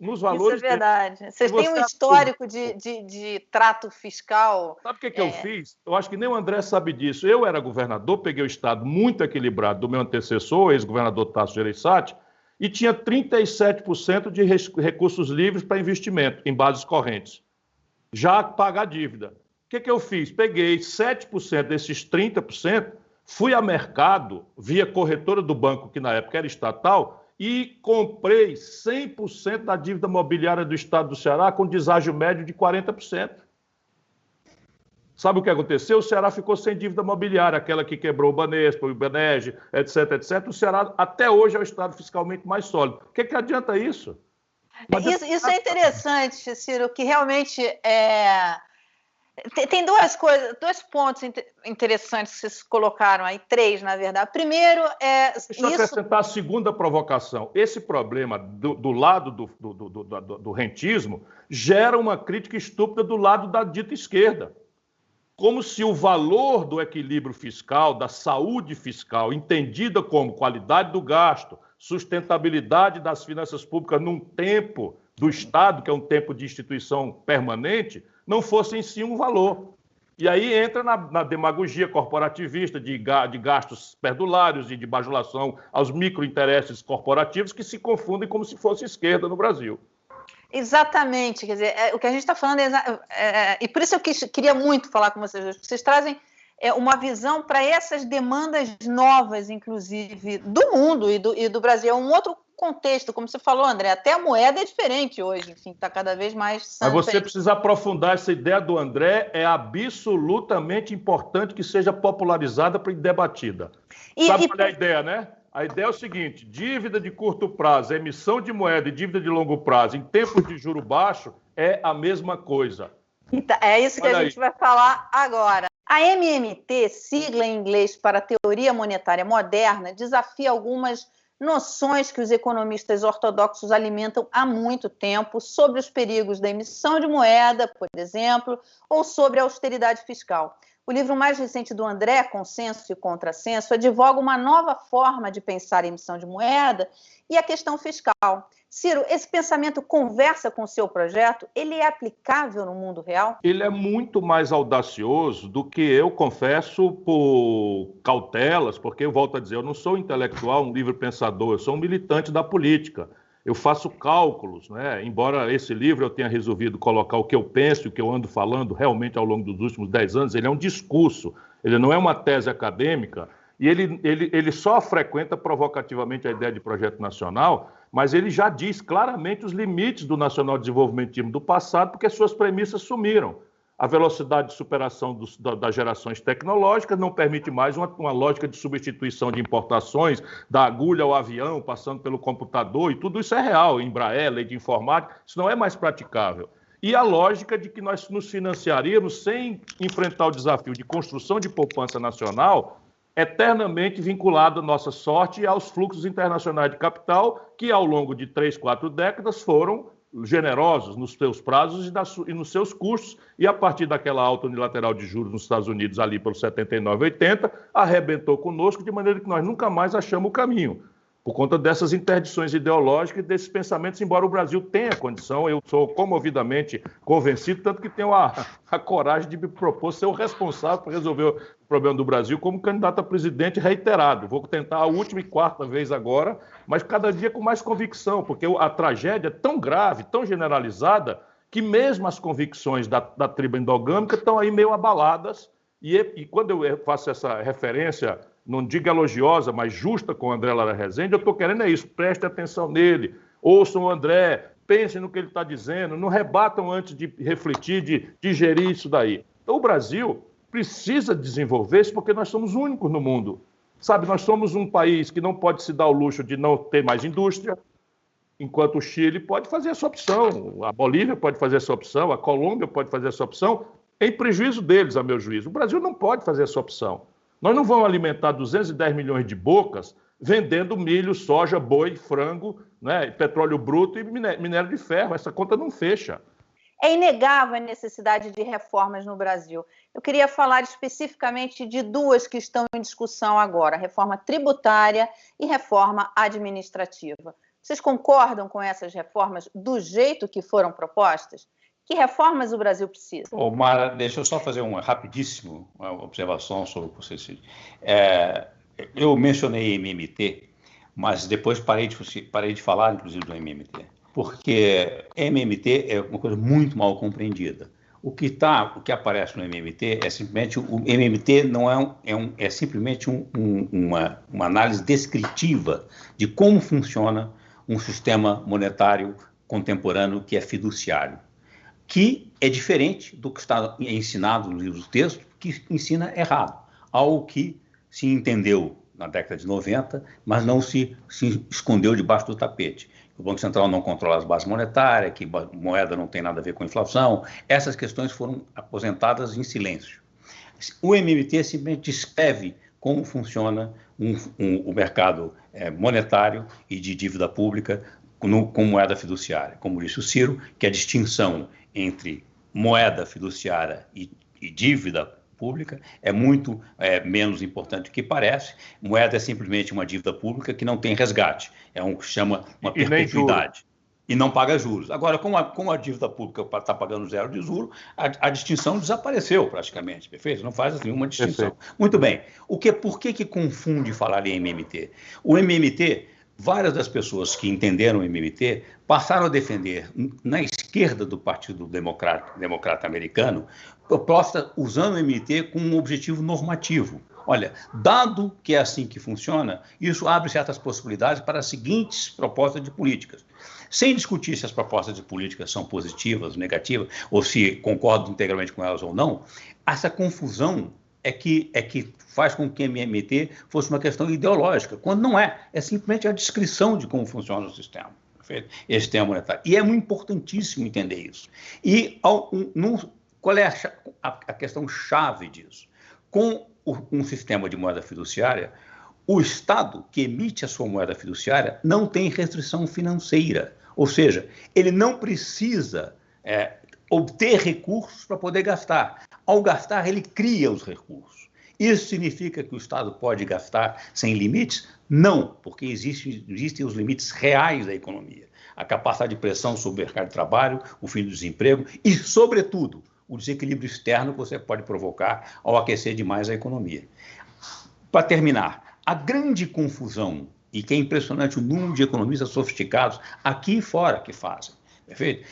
Nos valores isso é verdade. Deles. Vocês têm um histórico de trato fiscal. Sabe o que eu fiz? Eu acho que nem o André sabe disso. Eu era governador, peguei o estado muito equilibrado do meu antecessor, ex-governador Tasso Gereissati, e tinha 37% de recursos livres para investimento em bases correntes. Já pagar a dívida. O que eu fiz? Peguei 7% desses 30%, fui a mercado, via corretora do banco, que na época era estatal, e comprei 100% da dívida mobiliária do estado do Ceará com deságio médio de 40%. Sabe o que aconteceu? O Ceará ficou sem dívida mobiliária, aquela que quebrou o Banespa, o Banege, etc, etc. O Ceará até hoje é o estado fiscalmente mais sólido. O que adianta isso? Isso é interessante, Ciro, que realmente tem dois pontos interessantes que vocês colocaram aí, 3, na verdade. Primeiro Deixa eu acrescentar a segunda provocação. Esse problema do lado do rentismo gera uma crítica estúpida do lado da dita esquerda. Como se o valor do equilíbrio fiscal, da saúde fiscal, entendida como qualidade do gasto, sustentabilidade das finanças públicas num tempo do Estado, que é um tempo de instituição permanente, não fosse em si um valor. E aí entra na demagogia corporativista de gastos perdulários e de bajulação aos microinteresses corporativos que se confundem como se fosse esquerda no Brasil. Exatamente, quer dizer, o que a gente está falando e por isso eu queria muito falar com vocês hoje, porque vocês trazem uma visão para essas demandas novas, inclusive, do mundo e do Brasil. É um outro contexto, como você falou, André, até a moeda é diferente hoje, enfim, está cada vez mais... Mas você precisa aprofundar essa ideia do André, é absolutamente importante que seja popularizada e debatida. Sabe qual é a ideia, né? A ideia é o seguinte, dívida de curto prazo, emissão de moeda e dívida de longo prazo em tempos de juro baixo é a mesma coisa. Então, é isso que a gente vai falar agora. A MMT, sigla em inglês para Teoria Monetária Moderna, desafia algumas noções que os economistas ortodoxos alimentam há muito tempo sobre os perigos da emissão de moeda, por exemplo, ou sobre a austeridade fiscal. O livro mais recente do André, Consenso e Contrassenso, advoga uma nova forma de pensar a emissão de moeda e a questão fiscal. Ciro, esse pensamento conversa com o seu projeto? Ele é aplicável no mundo real? Ele é muito mais audacioso do que eu, confesso, por cautelas, porque eu volto a dizer, eu não sou intelectual, um livre pensador, eu sou um militante da política. Eu faço cálculos, né? Embora esse livro eu tenha resolvido colocar o que eu penso, o que eu ando falando realmente ao longo dos últimos 10 anos, ele é um discurso, ele não é uma tese acadêmica, e ele só frequenta provocativamente a ideia de projeto nacional, mas ele já diz claramente os limites do nacional desenvolvimentismo do passado, porque suas premissas sumiram. A velocidade de superação das gerações tecnológicas não permite mais uma lógica de substituição de importações, da agulha ao avião, passando pelo computador, e tudo isso é real, Embraer, lei de informática, isso não é mais praticável. E a lógica de que nós nos financiaríamos sem enfrentar o desafio de construção de poupança nacional, eternamente vinculado à nossa sorte e aos fluxos internacionais de capital, que ao longo de 3, 4 décadas foram generosos nos seus prazos e nos seus custos, e a partir daquela alta unilateral de juros nos Estados Unidos, ali pelos 79, 80, arrebentou conosco, de maneira que nós nunca mais achamos o caminho. por conta dessas interdições ideológicas e desses pensamentos, embora o Brasil tenha condição, eu sou comovidamente convencido, tanto que tenho a coragem de me propor ser o responsável por resolver o problema do Brasil como candidato a presidente reiterado. Vou tentar a última e quarta vez agora, mas cada dia com mais convicção, porque a tragédia é tão grave, tão generalizada, que mesmo as convicções da tribo endogâmica estão aí meio abaladas, e quando eu faço essa referência, não digo elogiosa, mas justa com o André Lara Rezende, eu estou querendo isso, preste atenção nele, ouçam o André, pensem no que ele está dizendo, não rebatam antes de refletir, de digerir isso daí. Então o Brasil precisa desenvolver isso porque nós somos únicos no mundo. Sabe, nós somos um país que não pode se dar o luxo de não ter mais indústria, enquanto o Chile pode fazer essa opção, a Bolívia pode fazer essa opção, a Colômbia pode fazer essa opção, em prejuízo deles, a meu juízo. O Brasil não pode fazer essa opção. Nós não vamos alimentar 210 milhões de bocas vendendo milho, soja, boi, frango, né, petróleo bruto e minério de ferro. Essa conta não fecha. É inegável a necessidade de reformas no Brasil. Eu queria falar especificamente de duas que estão em discussão agora, reforma tributária e reforma administrativa. Vocês concordam com essas reformas do jeito que foram propostas? Que reformas o Brasil precisa? Mara, deixa eu só fazer uma rapidíssima observação sobre o que você disse. Eu mencionei MMT, mas depois parei de falar, inclusive, do MMT, porque MMT é uma coisa muito mal compreendida. O que aparece no MMT é simplesmente o MMT não é simplesmente uma análise descritiva de como funciona um sistema monetário contemporâneo que é fiduciário, que é diferente do que está ensinado no livro do texto, que ensina errado, algo que se entendeu na década de 90, mas não se escondeu debaixo do tapete. O Banco Central não controla as bases monetárias, que moeda não tem nada a ver com inflação. Essas questões foram aposentadas em silêncio. O MMT simplesmente descreve como funciona o mercado monetário e de dívida pública com moeda fiduciária. Como disse o Ciro, que a distinção entre moeda fiduciária e dívida pública é muito menos importante do que parece. Moeda é simplesmente uma dívida pública que não tem resgate, é o que chama uma perpetuidade. E não paga juros. Agora, como a dívida pública está pagando zero de juros, a distinção desapareceu praticamente, perfeito? Não faz nenhuma distinção. Perfeito. Muito bem. Por que confunde falar em MMT? O MMT, várias das pessoas que entenderam o MMT passaram a defender, na esquerda do Partido Democrata Americano, proposta usando o MMT com um objetivo normativo. Olha, dado que é assim que funciona, isso abre certas possibilidades para as seguintes propostas de políticas. Sem discutir se as propostas de políticas são positivas, negativas, ou se concordo integralmente com elas ou não, essa confusão é que faz com que o MMT fosse uma questão ideológica, quando não é. É simplesmente a descrição de como funciona o sistema, esse sistema monetário. E é muito importantíssimo entender isso. E qual é a questão chave disso? Com um sistema de moeda fiduciária, o Estado que emite a sua moeda fiduciária não tem restrição financeira, ou seja, ele não precisa obter recursos para poder gastar. Ao gastar, ele cria os recursos. Isso significa que o Estado pode gastar sem limites? Não, porque existem os limites reais da economia. A capacidade de pressão sobre o mercado de trabalho, o fim do desemprego e, sobretudo, o desequilíbrio externo que você pode provocar ao aquecer demais a economia. Para terminar, a grande confusão, e que é impressionante o número de economistas sofisticados aqui e fora que fazem, perfeito?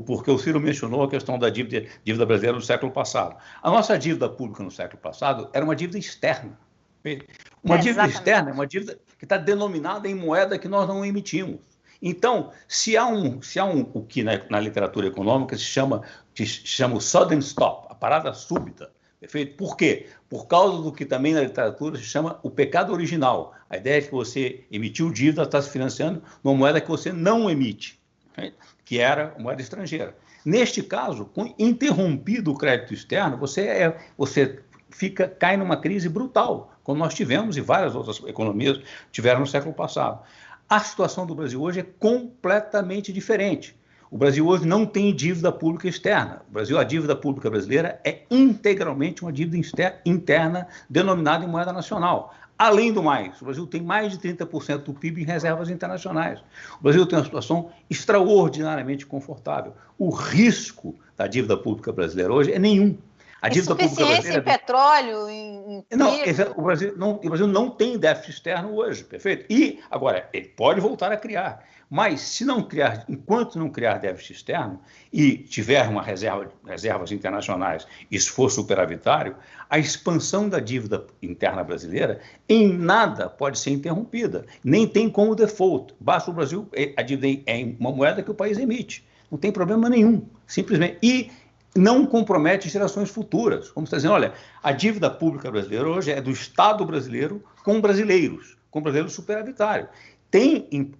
Porque o Ciro mencionou a questão da dívida brasileira no século passado. A nossa dívida pública no século passado era uma dívida externa. Uma dívida externa é uma dívida que está denominada em moeda que nós não emitimos. Então, se há o que na literatura econômica se chama o sudden stop, a parada súbita, perfeito? Por quê? Por causa do que também na literatura se chama o pecado original. A ideia é que você emitiu dívida, está se financiando numa moeda que você não emite, que era moeda estrangeira. Neste caso, com interrompido o crédito externo, você cai numa crise brutal, como nós tivemos e várias outras economias tiveram no século passado. A situação do Brasil hoje é completamente diferente. O Brasil hoje não tem dívida pública externa. A dívida pública brasileira é integralmente uma dívida interna denominada em moeda nacional. Além do mais, o Brasil tem mais de 30% do PIB em reservas internacionais. O Brasil tem uma situação extraordinariamente confortável. O risco da dívida pública brasileira hoje é nenhum. A dívida pública brasileira... em petróleo, em não, o Brasil não tem déficit externo hoje, perfeito? E, agora, ele pode voltar a criar. Mas, se não criar, enquanto não criar déficit externo e tiver uma reservas internacionais, isso for superavitário, a expansão da dívida interna brasileira em nada pode ser interrompida. Nem tem como default. Basta o Brasil, a dívida é uma moeda que o país emite. Não tem problema nenhum, simplesmente. E não compromete gerações futuras. Como você está dizendo, olha, a dívida pública brasileira hoje é do Estado brasileiro com brasileiros superavitário.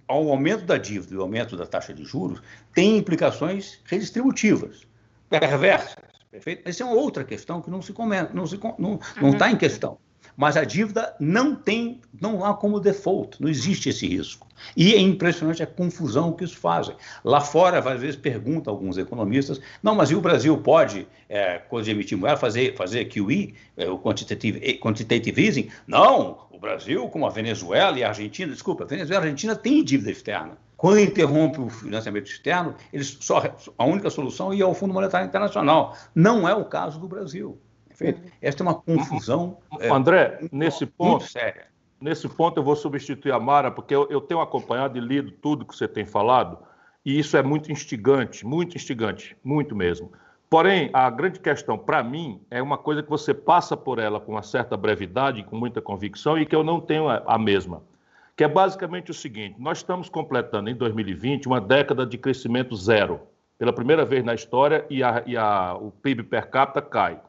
Ao aumento da dívida e o aumento da taxa de juros, tem implicações redistributivas, perversas, perfeito? Essa é uma outra questão que não está em questão. Mas a dívida não há como default, não existe esse risco. E é impressionante a confusão que isso fazem. Lá fora, às vezes, perguntam alguns economistas, não, mas e o Brasil pode, quando de emitir moeda, fazer QE, o quantitative easing? Não, o Brasil, como a Venezuela e a Argentina, a Venezuela e a Argentina têm dívida externa. Quando interrompe o financiamento externo, a única solução é ir ao Fundo Monetário Internacional. Não é o caso do Brasil. Esta é uma confusão André, nesse ponto, muito séria. Nesse ponto eu vou substituir a Mara, porque eu tenho acompanhado e lido tudo que você tem falado, e isso é muito instigante, muito mesmo. Porém, a grande questão, para mim, é uma coisa que você passa por ela com uma certa brevidade, com muita convicção, e que eu não tenho a mesma, que é basicamente o seguinte: nós estamos completando em 2020 uma década de crescimento zero, pela primeira vez na história, e o PIB per capita cai.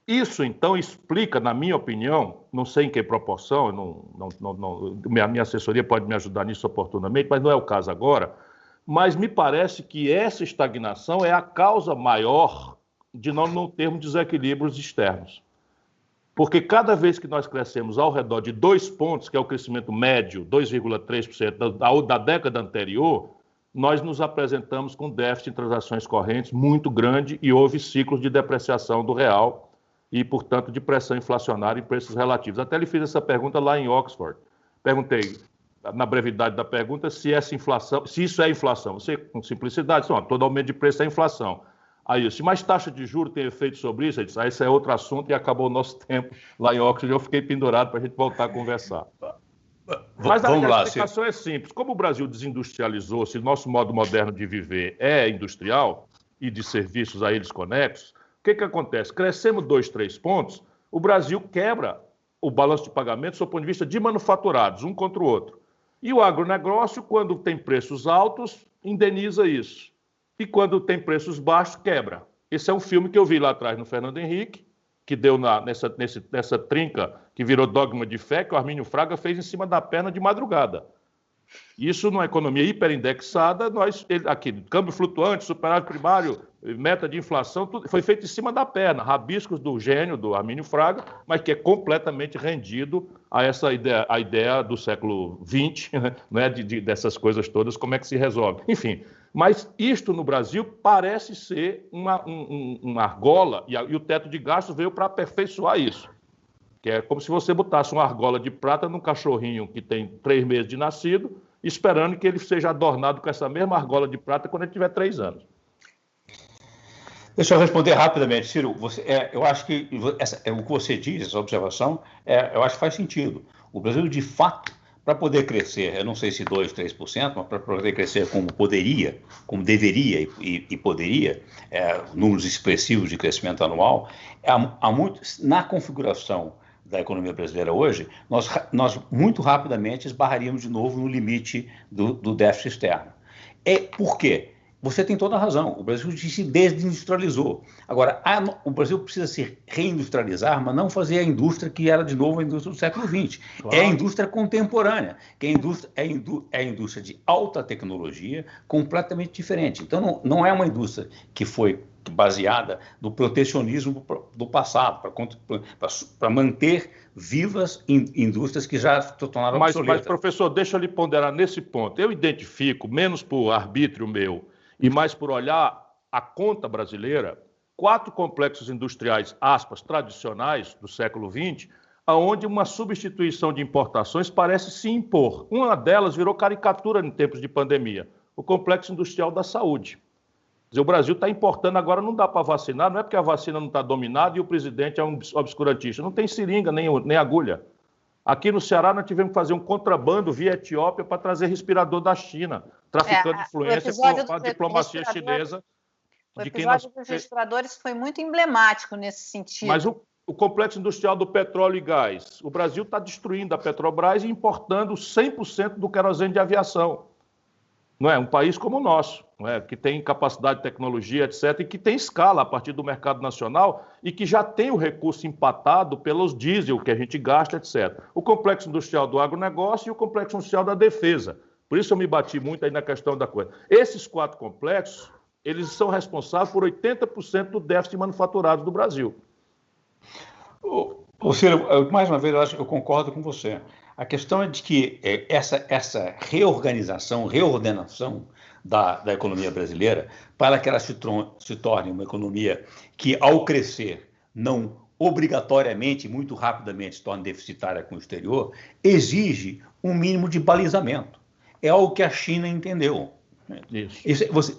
Isso, então, explica, na minha opinião, não sei em que proporção, minha assessoria pode me ajudar nisso oportunamente, mas não é o caso agora, mas me parece que essa estagnação é a causa maior de nós não termos desequilíbrios externos. Porque cada vez que nós crescemos ao redor de 2 pontos, que é o crescimento médio, 2,3% da década anterior, nós nos apresentamos com déficit em transações correntes muito grande e houve ciclos de depreciação do real e, portanto, de pressão inflacionária em preços relativos. Até lhe fiz essa pergunta lá em Oxford. Perguntei, na brevidade da pergunta, se isso é inflação. Você, com simplicidade, disse, todo aumento de preço é inflação. Aí eu disse, mas taxa de juros tem efeito sobre isso? Ele disse, esse é outro assunto e acabou o nosso tempo lá em Oxford. Eu fiquei pendurado para a gente voltar a conversar. Mas a explicação é simples. Como o Brasil desindustrializou, se o nosso modo moderno de viver é industrial e de serviços a eles conexos, o que acontece? Crescemos 2, 3 pontos, o Brasil quebra o balanço de pagamento do ponto de vista de manufaturados, um contra o outro. E o agronegócio, quando tem preços altos, indeniza isso. E quando tem preços baixos, quebra. Esse é um filme que eu vi lá atrás no Fernando Henrique, que deu nessa trinca que virou dogma de fé, que o Armínio Fraga fez em cima da perna de madrugada. Isso numa economia hiperindexada, aqui, câmbio flutuante, superávit primário, meta de inflação, tudo foi feito em cima da perna, rabiscos do gênio do Armínio Fraga, mas que é completamente rendido a essa ideia, a ideia do século XX, né, dessas coisas todas, como é que se resolve. Enfim, mas isto no Brasil parece ser uma argola, e o teto de gastos veio para aperfeiçoar isso. Que é como se você botasse uma argola de prata num cachorrinho que tem 3 meses de nascido, esperando que ele seja adornado com essa mesma argola de prata quando ele tiver 3 anos. Deixa eu responder rapidamente, Ciro. Eu acho que o que você diz, essa observação, eu acho que faz sentido. O Brasil, de fato, para poder crescer, eu não sei se 2%, 3%, mas para poder crescer como poderia, como deveria e poderia, números expressivos de crescimento anual, na configuração da economia brasileira hoje, nós muito rapidamente esbarraríamos de novo no limite do déficit externo. Por quê? Você tem toda a razão, o Brasil se desindustrializou. Agora, o Brasil precisa se reindustrializar, mas não fazer a indústria que era, de novo, a indústria do século XX. Claro. É a indústria contemporânea, que é a indústria de alta tecnologia, completamente diferente. Então, não é uma indústria que foi baseada no protecionismo do passado, para manter vivas indústrias que já se tornaram obsoletas. Mas, professor, deixa eu lhe ponderar nesse ponto. Eu identifico, menos por arbítrio meu, e mais por olhar a conta brasileira, 4 complexos industriais, aspas, tradicionais do século XX, onde uma substituição de importações parece se impor. Uma delas virou caricatura em tempos de pandemia, o complexo industrial da saúde. Quer dizer, o Brasil está importando agora, não dá para vacinar, não é porque a vacina não está dominada e o presidente é um obscurantista. Não tem seringa nem agulha. Aqui no Ceará nós tivemos que fazer um contrabando via Etiópia para trazer respirador da China, traficando influência com a diplomacia chinesa. O episódio dos respiradores foi muito emblemático nesse sentido. Mas o complexo industrial do petróleo e gás, o Brasil está destruindo a Petrobras e importando 100% do querosene de aviação. Não é? Um país como o nosso, não é? Que tem capacidade de tecnologia, etc., e que tem escala a partir do mercado nacional e que já tem o recurso empatado pelos diesel que a gente gasta, etc. O complexo industrial do agronegócio e o complexo industrial da defesa. Por isso eu me bati muito aí na questão da coisa. Esses 4 complexos, eles são responsáveis por 80% do déficit manufaturado do Brasil. Ciro, mais uma vez, eu concordo com você. A questão é de que essa reordenação da economia brasileira, para que ela se torne uma economia que, ao crescer, não obrigatoriamente, muito rapidamente, se torne deficitária com o exterior, exige um mínimo de balizamento. É algo que a China entendeu.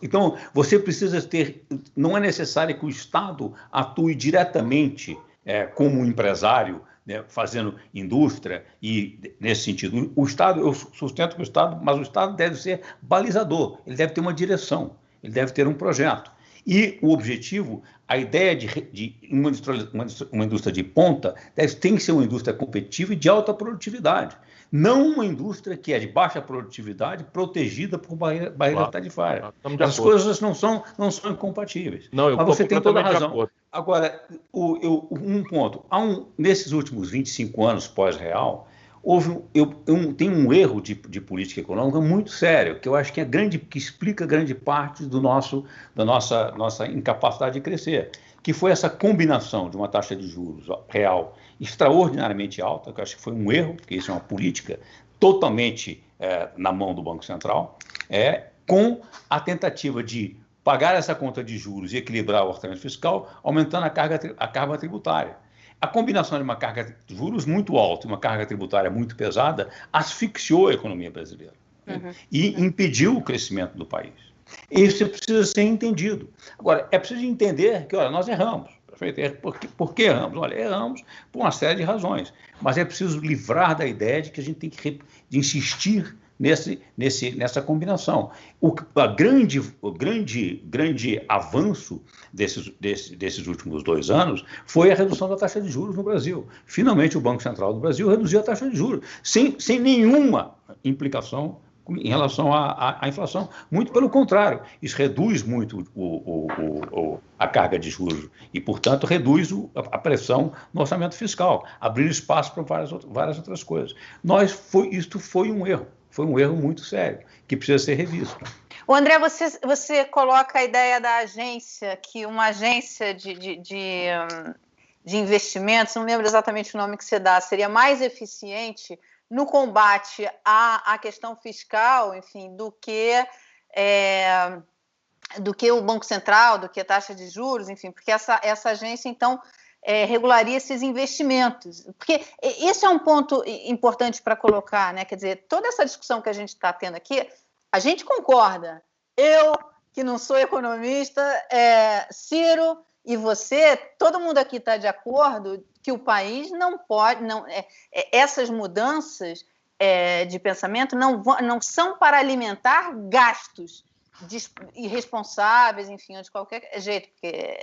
Então, você precisa ter... Não é necessário que o Estado atue diretamente como empresário, né, fazendo indústria, e nesse sentido, o Estado, eu sustento que o Estado, mas o Estado deve ser balizador, ele deve ter uma direção, ele deve ter um projeto. E o objetivo, a ideia de uma indústria de ponta, tem que ser uma indústria competitiva e de alta produtividade. Não uma indústria que é de baixa produtividade, protegida por barreira tarifária. As coisas não são incompatíveis. Não, mas você tem toda a razão. Agora, um ponto. Nesses últimos 25 anos pós-real, tem um erro de política econômica muito sério, que eu acho que explica grande parte da nossa incapacidade de crescer, que foi essa combinação de uma taxa de juros real extraordinariamente alta, que eu acho que foi um erro, porque isso é uma política totalmente na mão do Banco Central, com a tentativa de pagar essa conta de juros e equilibrar o orçamento fiscal, aumentando a carga tributária. A combinação de uma carga de juros muito alta e uma carga tributária muito pesada asfixiou a economia brasileira, e impediu o crescimento do país. Isso precisa ser entendido. Agora, é preciso entender que, olha, nós erramos. Por que erramos? Olha, erramos por uma série de razões, mas é preciso livrar da ideia de que a gente tem que insistir nessa combinação. O grande avanço desses últimos 2 anos foi a redução da taxa de juros no Brasil. Finalmente, o Banco Central do Brasil reduziu a taxa de juros, sem nenhuma implicação em relação à inflação. Muito pelo contrário, isso reduz muito a carga de juros e, portanto, reduz a pressão no orçamento fiscal, abrindo espaço para várias outras coisas. Isto foi um erro. Foi um erro muito sério, que precisa ser revisto. O André, você coloca a ideia da agência, que uma agência de investimentos, não lembro exatamente o nome que você dá, seria mais eficiente no combate à questão fiscal, enfim, do que o Banco Central, do que a taxa de juros, enfim, porque essa agência, então, regularia esses investimentos. Porque esse é um ponto importante para colocar, né? Quer dizer, toda essa discussão que a gente está tendo aqui, a gente concorda. Eu, que não sou economista, Ciro e você, todo mundo aqui está de acordo que o país não pode... essas mudanças de pensamento não são para alimentar gastos irresponsáveis, enfim, de qualquer jeito, porque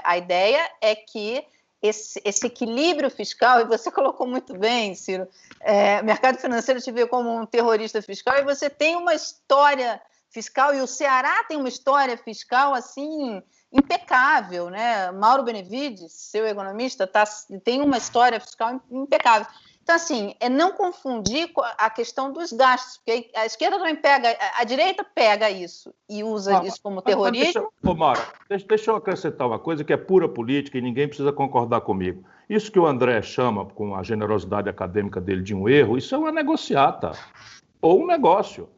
a ideia é que esse equilíbrio fiscal, e você colocou muito bem, Ciro, o mercado financeiro te vê como um terrorista fiscal, e você tem uma história fiscal, e o Ceará tem uma história fiscal, assim, impecável, né? Mauro Benevides, seu economista, tem uma história fiscal impecável. Então, assim, não confundir a questão dos gastos, porque a esquerda também a direita pega isso e usa isso como terrorismo. Deixa eu acrescentar uma coisa que é pura política e ninguém precisa concordar comigo. Isso que o André chama, com a generosidade acadêmica dele, de um erro, isso é uma negociata ou um negócio.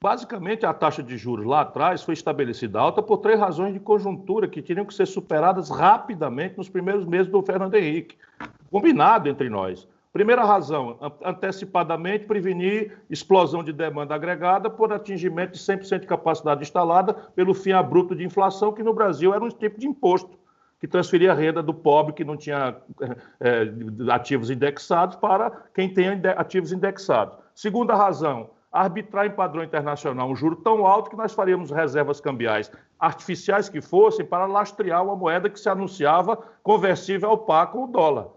Basicamente, a taxa de juros lá atrás foi estabelecida alta por 3 razões de conjuntura que teriam que ser superadas rapidamente nos primeiros meses do Fernando Henrique. Combinado entre nós. Primeira razão, antecipadamente prevenir explosão de demanda agregada por atingimento de 100% de capacidade instalada pelo fim abrupto de inflação, que no Brasil era um tipo de imposto que transferia a renda do pobre que não tinha ativos indexados para quem tem ativos indexados. Segunda razão, arbitrar em padrão internacional um juro tão alto que nós faríamos reservas cambiais artificiais que fossem para lastrear uma moeda que se anunciava conversível ao par com o dólar.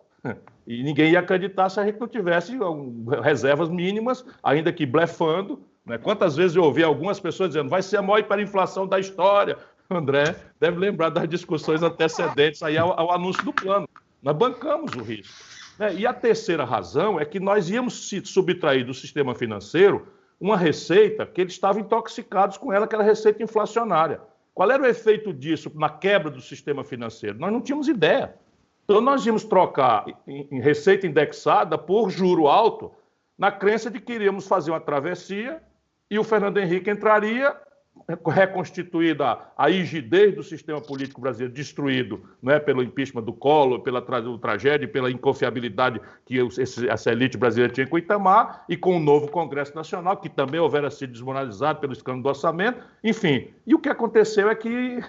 E ninguém ia acreditar se a gente não tivesse reservas mínimas, ainda que blefando, né? Quantas vezes eu ouvi algumas pessoas dizendo vai ser a maior hiperinflação da história. André deve lembrar das discussões antecedentes aí ao anúncio do plano. Nós bancamos o risco, né? E a terceira razão é que nós íamos se subtrair do sistema financeiro uma receita que eles estavam intoxicados com ela, que era a receita inflacionária. Qual era o efeito disso na quebra do sistema financeiro? Nós não tínhamos ideia. Então, nós íamos trocar em receita indexada por juro alto, na crença de que iríamos fazer uma travessia e o Fernando Henrique entraria, reconstituída a rigidez do sistema político brasileiro, destruído, né, pelo impeachment do Collor, pela tragédia, pela inconfiabilidade que essa elite brasileira tinha com o Itamar, e com o novo Congresso Nacional, que também houvera sido desmoralizado pelo escândalo do orçamento, enfim. E o que aconteceu é que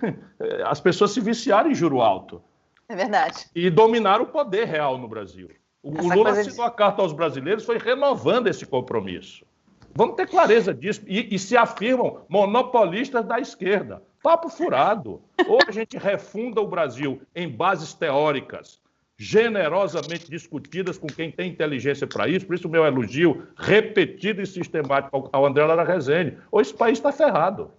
as pessoas se viciaram em juro alto. É verdade. E dominaram o poder real no Brasil. O Lula assinou a carta aos brasileiros, foi renovando esse compromisso. Vamos ter clareza disso. E se afirmam monopolistas da esquerda. Papo furado. Ou a gente refunda o Brasil em bases teóricas, generosamente discutidas com quem tem inteligência para isso, por isso o meu elogio repetido e sistemático ao André Lara Rezende, ou esse país está ferrado.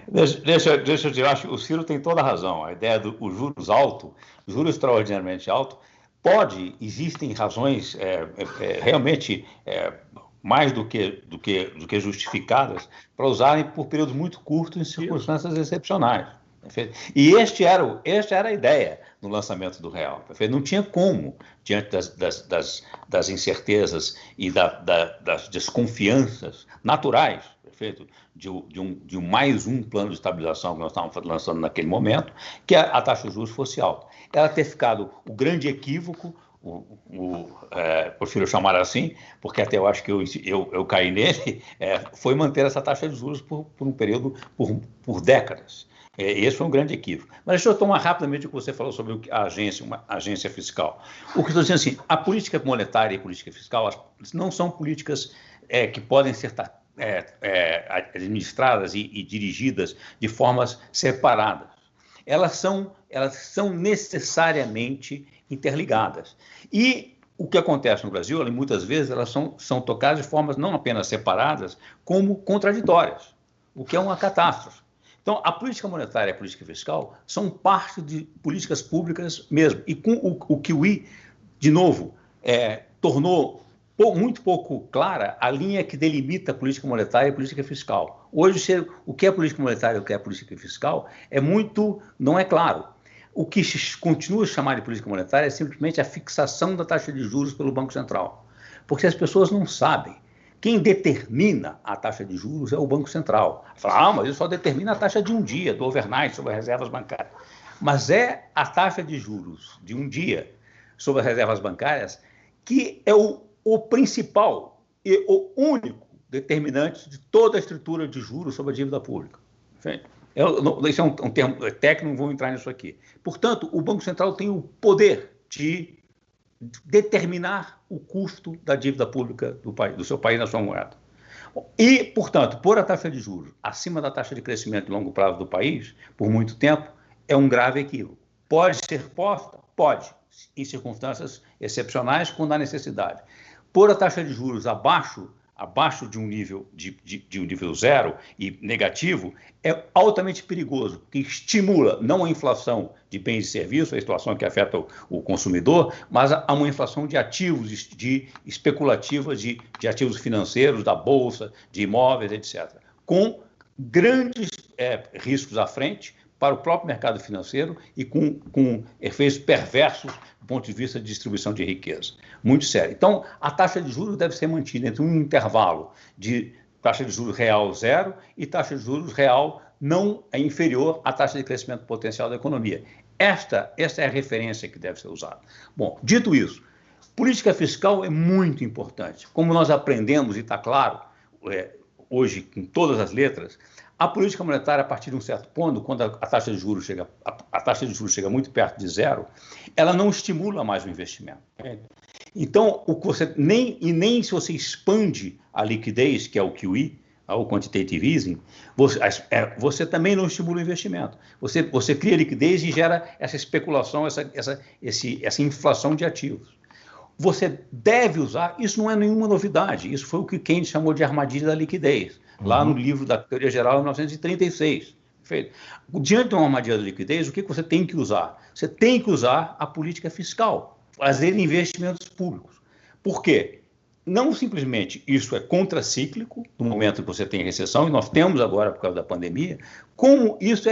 Deixa eu dizer, eu acho que o Ciro tem toda a razão. A ideia do juros alto, juros extraordinariamente alto, existem razões realmente mais do que justificadas para usarem por períodos muito curtos em circunstâncias excepcionais. Perfeito? E esta era a ideia no lançamento do real. Perfeito? Não tinha como, diante das incertezas e das desconfianças naturais, perfeito? De mais um plano de estabilização que nós estávamos lançando naquele momento, que a taxa de juros fosse alta. Ela ter ficado o grande equívoco, prefiro chamar assim, porque até eu acho que eu caí nele, foi manter essa taxa de juros por um período, por décadas. Esse foi um grande equívoco. Mas deixa eu tomar rapidamente o que você falou sobre uma agência fiscal. O que eu estou dizendo assim, a política monetária e a política fiscal não são políticas que podem ser administradas e dirigidas de formas separadas. Elas são necessariamente interligadas. E o que acontece no Brasil, muitas vezes, elas são tocadas de formas não apenas separadas, como contraditórias, o que é uma catástrofe. Então, a política monetária e a política fiscal são parte de políticas públicas mesmo. E com o Kiwi, de novo, tornou muito pouco clara a linha que delimita a política monetária e a política fiscal. Hoje, o que é política monetária e o que é política fiscal não é claro. O que continua a chamar de política monetária é simplesmente a fixação da taxa de juros pelo Banco Central. Porque as pessoas não sabem. Quem determina a taxa de juros é o Banco Central. Fala, mas ele só determina a taxa de um dia, do overnight, sobre as reservas bancárias. Mas é a taxa de juros de um dia sobre as reservas bancárias que é o principal e o único determinante de toda a estrutura de juros sobre a dívida pública. Isso é um termo técnico, não vou entrar nisso aqui. Portanto, o Banco Central tem o poder de determinar o custo da dívida pública do seu país na sua moeda. E, portanto, pôr a taxa de juros acima da taxa de crescimento de longo prazo do país, por muito tempo, é um grave equívoco. Pode ser posta? Pode, em circunstâncias excepcionais, quando há necessidade. Pôr a taxa de juros abaixo de um nível de um nível zero e negativo é altamente perigoso, porque estimula não a inflação de bens e serviços, a situação que afeta o consumidor, mas a uma inflação de ativos especulativos, de ativos financeiros, da bolsa, de imóveis, etc., com grandes riscos à frente para o próprio mercado financeiro e com efeitos perversos do ponto de vista de distribuição de riqueza. Muito sério. Então, a taxa de juros deve ser mantida entre um intervalo de taxa de juros real zero e taxa de juros real não inferior à taxa de crescimento potencial da economia. Esta é a referência que deve ser usada. Bom, dito isso, Política fiscal é muito importante. Como nós aprendemos, e está claro, hoje, com todas as letras, a política monetária, a partir de um certo ponto, quando a taxa de juros chega muito perto de zero, ela não estimula mais o investimento. Então, nem se você expande a liquidez, que é o QE, o quantitative easing, você também não estimula o investimento. Você cria liquidez e gera essa especulação, essa inflação de ativos. Você deve usar, isso não é nenhuma novidade, isso foi o que Keynes chamou de armadilha da liquidez, lá no livro da Teoria Geral, em 1936. Perfeito? Diante de uma armadilha da liquidez, o que você tem que usar? Você tem que usar a política fiscal, fazer investimentos públicos. Por quê? Não simplesmente isso é contracíclico, no momento que você tem recessão, e nós temos agora por causa da pandemia, como isso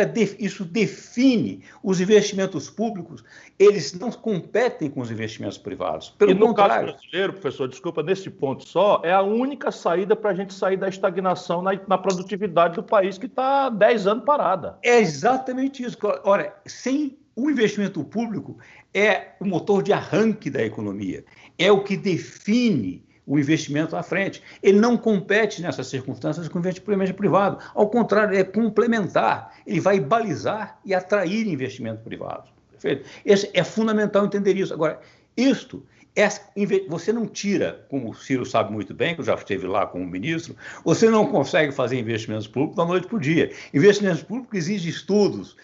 define os investimentos públicos, eles não competem com os investimentos privados. Pelo contrário. Caso brasileiro, professor, desculpa, nesse ponto só, é a única saída para a gente sair da estagnação na produtividade do país, que está há 10 anos parada. É exatamente isso. Olha, sem o investimento público é o motor de arranque da economia, é o que define o investimento à frente. Ele não compete nessas circunstâncias com o investimento privado. Ao contrário, é complementar. Ele vai balizar e atrair investimento privado. Perfeito? É fundamental entender isso. Agora, você não tira, como o Ciro sabe muito bem, que eu já esteve lá como ministro, você não consegue fazer investimentos públicos da noite para o dia. Investimentos públicos exigem estudos,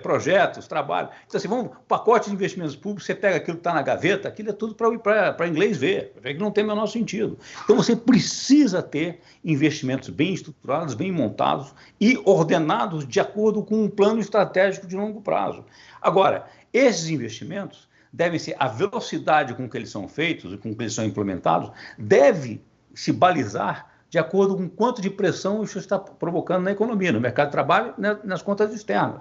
projetos, trabalho. Então, assim, pacote de investimentos públicos, você pega aquilo que está na gaveta, aquilo é tudo para inglês ver, que não tem o menor sentido. Então, você precisa ter investimentos bem estruturados, bem montados e ordenados de acordo com um plano estratégico de longo prazo. Agora, esses investimentos devem ser, a velocidade com que eles são feitos e com que eles são implementados deve se balizar de acordo com quanto de pressão isso está provocando na economia, no mercado de trabalho, nas contas externas.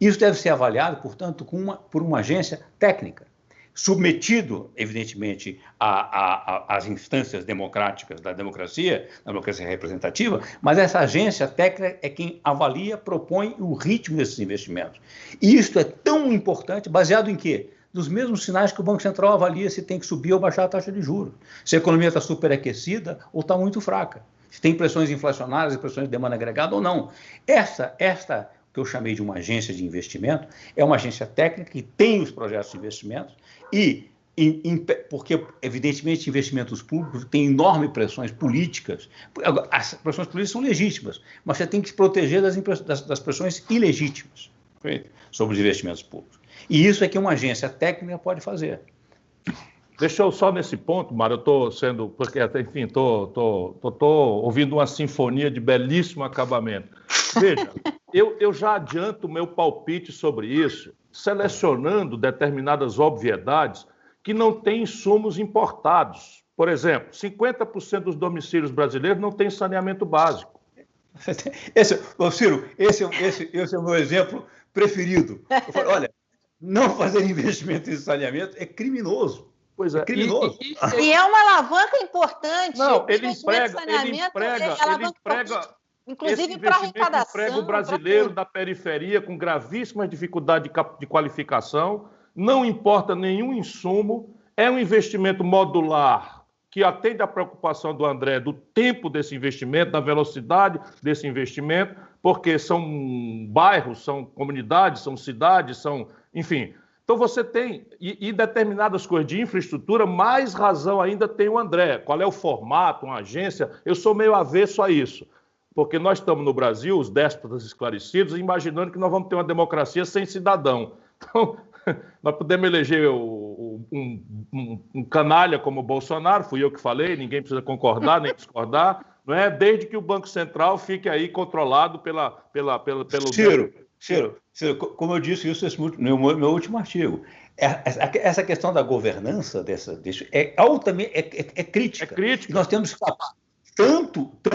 Isso deve ser avaliado, portanto, por uma agência técnica, submetido, evidentemente, às instâncias democráticas da democracia representativa, mas essa agência técnica é quem avalia, propõe o ritmo desses investimentos. E isso é tão importante, baseado em quê? Dos mesmos sinais que o Banco Central avalia se tem que subir ou baixar a taxa de juros. Se a economia está superaquecida ou está muito fraca. Se tem pressões inflacionárias e pressões de demanda agregada ou não. Esta que eu chamei de uma agência de investimento, é uma agência técnica que tem os projetos de investimentos porque, evidentemente, investimentos públicos têm enormes pressões políticas. As pressões políticas são legítimas, mas você tem que se proteger das pressões ilegítimas sobre os investimentos públicos. E isso é que uma agência técnica pode fazer. Deixa eu só nesse ponto, Mário, eu estou sendo, porque, enfim, estou ouvindo uma sinfonia de belíssimo acabamento. Veja, eu já adianto o meu palpite sobre isso, selecionando determinadas obviedades que não têm insumos importados. Por exemplo, 50% dos domicílios brasileiros não têm saneamento básico. Ciro, esse é o meu exemplo preferido. Eu falo, olha, não fazer investimento em saneamento é criminoso. Pois é. É criminoso. E é uma alavanca importante. Não, ele emprega inclusive para arrecadação. Emprega o brasileiro da periferia com gravíssimas dificuldades de qualificação, não importa nenhum insumo, é um investimento modular que atende à preocupação do André do tempo desse investimento, da velocidade desse investimento, porque são bairros, são comunidades, são cidades, enfim. Então você tem, e determinadas coisas de infraestrutura, mais razão ainda tem o André. Qual é o formato, uma agência? Eu sou meio avesso a isso, porque nós estamos no Brasil, os déspotas esclarecidos, imaginando que nós vamos ter uma democracia sem cidadão. Então, nós podemos eleger um canalha como o Bolsonaro, fui eu que falei, ninguém precisa concordar nem discordar, não é? Desde que o Banco Central fique aí controlado pelo... Ciro, como eu disse isso no meu último artigo, essa questão da governança disso é altamente crítica. É crítica. E nós temos que escapar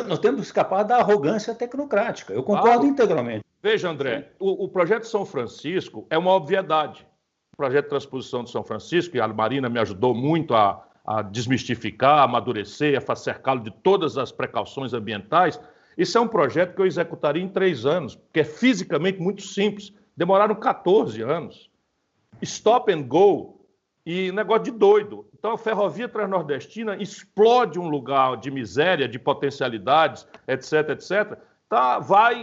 nós temos que escapar da arrogância tecnocrática. Eu concordo integralmente. Veja, André, o projeto São Francisco é uma obviedade. O projeto de transposição de São Francisco, e a Marina me ajudou muito a desmistificar, a amadurecer, a cercá-lo de todas as precauções ambientais. Isso é um projeto que eu executaria em 3 anos, porque é fisicamente muito simples. Demoraram 14 anos. Stop and go E negócio de doido. Então, a ferrovia transnordestina explode um lugar de miséria, de potencialidades, etc, etc. Tá,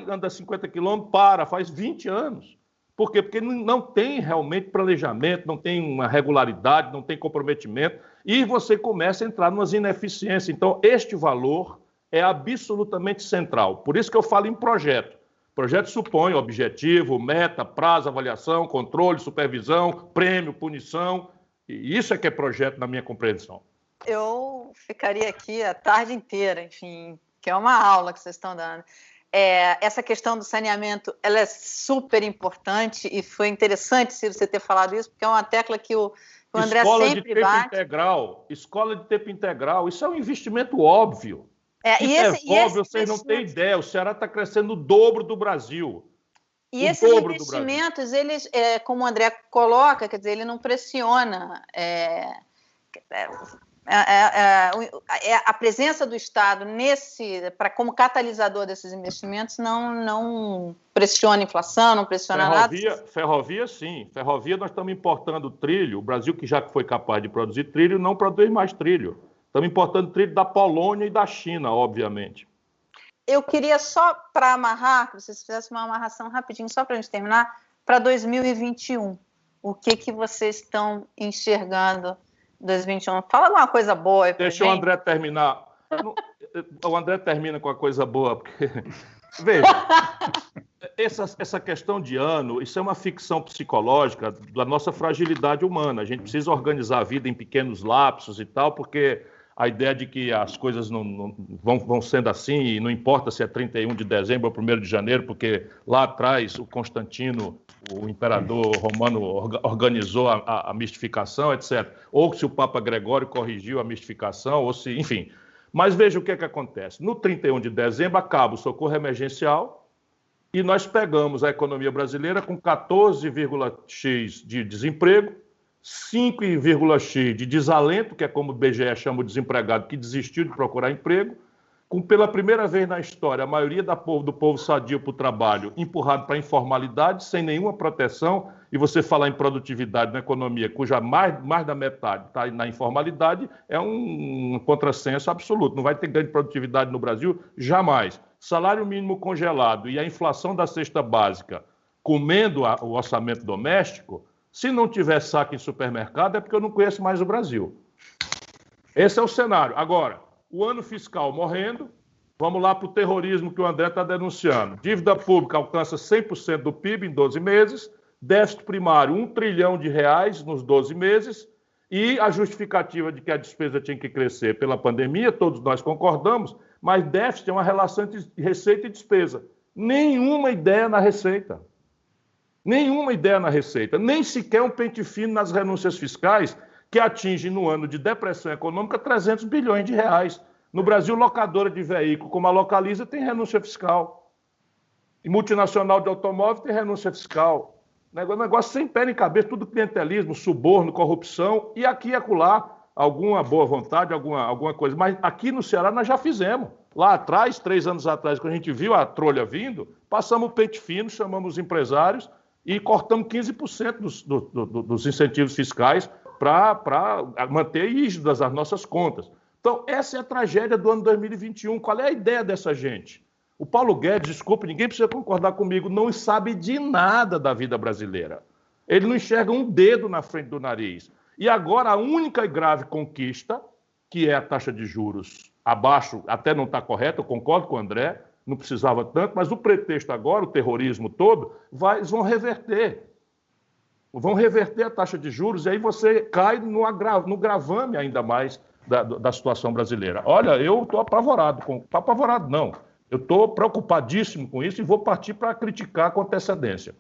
anda 50 quilômetros, faz 20 anos. Por quê? Porque não tem realmente planejamento, não tem uma regularidade, não tem comprometimento, e você começa a entrar numas ineficiências. Então, este valor é absolutamente central. Por isso que eu falo em projeto. Projeto supõe objetivo, meta, prazo, avaliação, controle, supervisão, prêmio, punição. E isso é que é projeto na minha compreensão. Eu ficaria aqui a tarde inteira, enfim, que é uma aula que vocês estão dando. Essa questão do saneamento, ela é super importante e foi interessante, Ciro, você ter falado isso, porque é uma tecla que o André sempre bate. Escola de tempo integral, isso é um investimento óbvio. Vocês não têm ideia, o Ceará está crescendo o dobro do Brasil. E esses investimentos, eles, como o André coloca, quer dizer, ele não pressiona. A presença do Estado como catalisador desses investimentos não pressiona a inflação, não pressiona nada. Ferrovia, sim. Ferrovia, nós estamos importando trilho. O Brasil, que já foi capaz de produzir trilho, não produz mais trilho. Estamos importando trilho da Polônia e da China, obviamente. Eu queria só, para amarrar, que vocês fizessem uma amarração rapidinho, só para a gente terminar, para 2021. O que vocês estão enxergando em 2021? Fala alguma coisa boa aí pra Deixa gente. o André terminar. O André termina com a coisa boa, porque... Veja, essa questão de ano, isso é uma ficção psicológica da nossa fragilidade humana. A gente precisa organizar a vida em pequenos lapsos e tal, porque... A ideia de que as coisas não vão sendo assim, e não importa se é 31 de dezembro ou 1º de janeiro, porque lá atrás o Constantino, o imperador romano, organizou a mistificação, etc. Ou se o Papa Gregório corrigiu a mistificação, ou se, enfim. Mas veja o que acontece. No 31 de dezembro acaba o socorro emergencial e nós pegamos a economia brasileira com 14,x de desemprego, 5,x de desalento, que é como o BGE chama o desempregado que desistiu de procurar emprego, com pela primeira vez na história a maioria do povo sadio para o trabalho empurrado para a informalidade, sem nenhuma proteção, e você falar em produtividade na economia, cuja mais da metade está na informalidade, é um contrassenso absoluto. Não vai ter ganho de produtividade no Brasil jamais. Salário mínimo congelado e a inflação da cesta básica comendo o orçamento doméstico. Se não tiver saque em supermercado, é porque eu não conheço mais o Brasil. Esse é o cenário. Agora, o ano fiscal morrendo, vamos lá para o terrorismo que o André está denunciando. Dívida pública alcança 100% do PIB em 12 meses, déficit primário R$1 trilhão nos 12 meses, e a justificativa de que a despesa tinha que crescer pela pandemia, todos nós concordamos, mas déficit é uma relação entre receita e despesa. Nenhuma ideia na receita. Nenhuma ideia na receita, nem sequer um pente fino nas renúncias fiscais, que atinge no ano de depressão econômica 300 bilhões de reais. No Brasil, locadora de veículo como a Localiza tem renúncia fiscal. E multinacional de automóvel tem renúncia fiscal. Negócio sem pé nem cabeça, tudo clientelismo, suborno, corrupção, e aqui e acolá, alguma boa vontade, alguma coisa. Mas aqui no Ceará nós já fizemos. Lá atrás, 3 anos atrás, quando a gente viu a trolha vindo, passamos o pente fino, chamamos os empresários, e cortamos 15% dos incentivos fiscais para manter rígidas as nossas contas. Então, essa é a tragédia do ano 2021. Qual é a ideia dessa gente? O Paulo Guedes, desculpe, ninguém precisa concordar comigo, não sabe de nada da vida brasileira. Ele não enxerga um dedo na frente do nariz. E agora, a única e grave conquista, que é a taxa de juros abaixo, até não está correta, eu concordo com o André, não precisava tanto, mas o pretexto agora, o terrorismo todo, eles vão reverter. Vão reverter a taxa de juros e aí você cai no gravame ainda mais da situação brasileira. Olha, eu estou apavorado. Apavorado não. Eu estou preocupadíssimo com isso e vou partir para criticar com antecedência.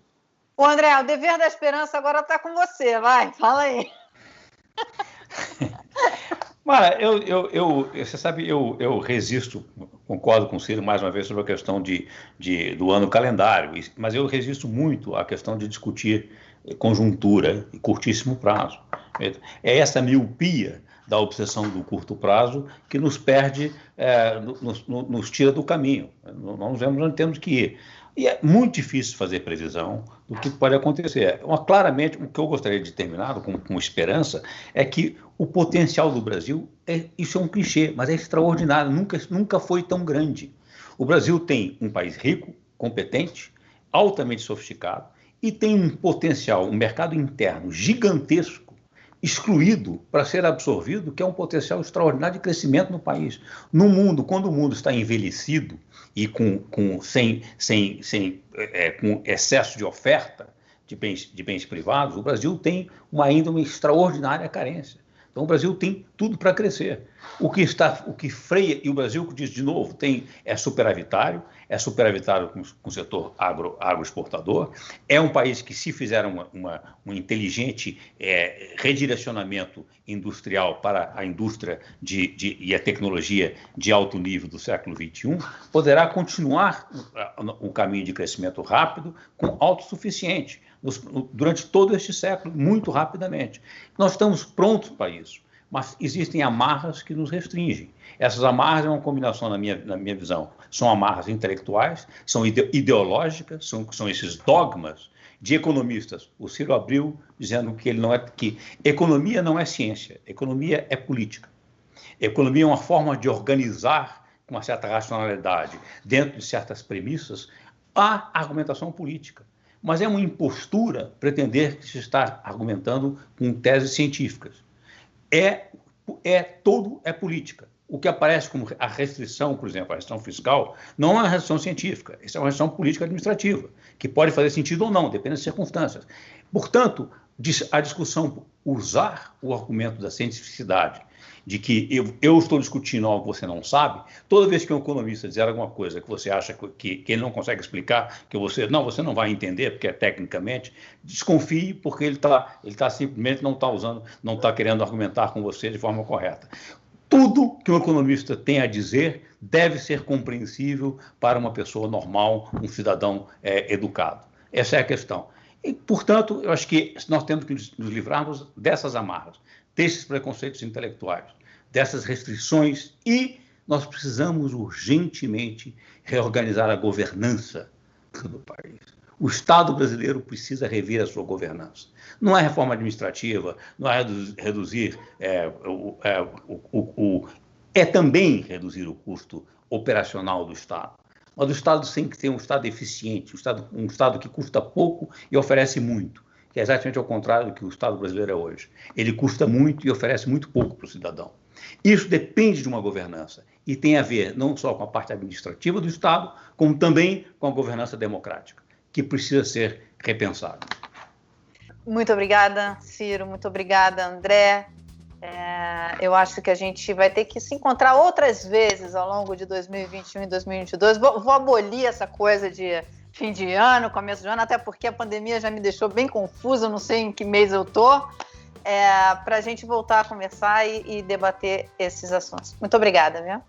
Ô André, o dever da esperança agora está com você. Vai, fala aí. Mara, você sabe, eu resisto, concordo com o Ciro mais uma vez sobre a questão do ano calendário, mas eu resisto muito à questão de discutir conjuntura e curtíssimo prazo. É essa miopia da obsessão do curto prazo que nos perde, nos tira do caminho. Nós temos que ir. E é muito difícil fazer previsão do que pode acontecer. Claramente, o que eu gostaria de terminar com esperança é que o potencial do Brasil, isso é um clichê, mas é extraordinário, nunca foi tão grande. O Brasil tem um país rico, competente, altamente sofisticado, e tem um potencial, um mercado interno gigantesco, excluído para ser absorvido, que é um potencial extraordinário de crescimento no país. No mundo, quando o mundo está envelhecido e com excesso de oferta de bens privados, o Brasil tem ainda uma extraordinária carência. Então, o Brasil tem tudo para crescer. O que freia, e o Brasil, diz de novo, é superavitário com o setor agroexportador, é um país que, se fizer um inteligente redirecionamento industrial para a indústria e a tecnologia de alto nível do século XXI, poderá continuar o caminho de crescimento rápido com autossuficiente durante todo este século, muito rapidamente. Nós estamos prontos para isso, mas existem amarras que nos restringem. Essas amarras é uma combinação, na minha visão, são amarras intelectuais, são ideológicas, são esses dogmas de economistas. O Ciro abriu dizendo que economia não é ciência, economia é política. Economia é uma forma de organizar com uma certa racionalidade, dentro de certas premissas, a argumentação política. Mas é uma impostura pretender que se está argumentando com teses científicas. Todo é política. O que aparece como a restrição, por exemplo, a restrição fiscal, não é uma restrição científica, isso é uma restrição política administrativa, que pode fazer sentido ou não, depende das circunstâncias. Portanto, a discussão, usar o argumento da cientificidade, de que eu estou discutindo algo que você não sabe, toda vez que um economista dizer alguma coisa que você acha que ele não consegue explicar, que você não vai entender, porque é tecnicamente, desconfie, porque ele simplesmente não está querendo argumentar com você de forma correta. Tudo que um economista tem a dizer deve ser compreensível para uma pessoa normal, um cidadão educado. Essa é a questão. E, portanto, eu acho que nós temos que nos livrarmos dessas amarras, desses preconceitos intelectuais, dessas restrições, e nós precisamos urgentemente reorganizar a governança do país. O Estado brasileiro precisa rever a sua governança. Não é reforma administrativa, não é reduzir, é também reduzir o custo operacional do Estado. Mas o Estado tem que ter um Estado eficiente, um Estado que custa pouco e oferece muito, que é exatamente ao contrário do que o Estado brasileiro é hoje. Ele custa muito e oferece muito pouco para o cidadão. Isso depende de uma governança e tem a ver não só com a parte administrativa do Estado, como também com a governança democrática, que precisa ser repensada. Muito obrigada, Ciro. Muito obrigada, André. Eu acho que a gente vai ter que se encontrar outras vezes ao longo de 2021 e 2022. Vou abolir essa coisa de fim de ano, começo de ano, até porque a pandemia já me deixou bem confusa, não sei em que mês eu estou, para a gente voltar a conversar e debater esses assuntos. Muito obrigada, viu?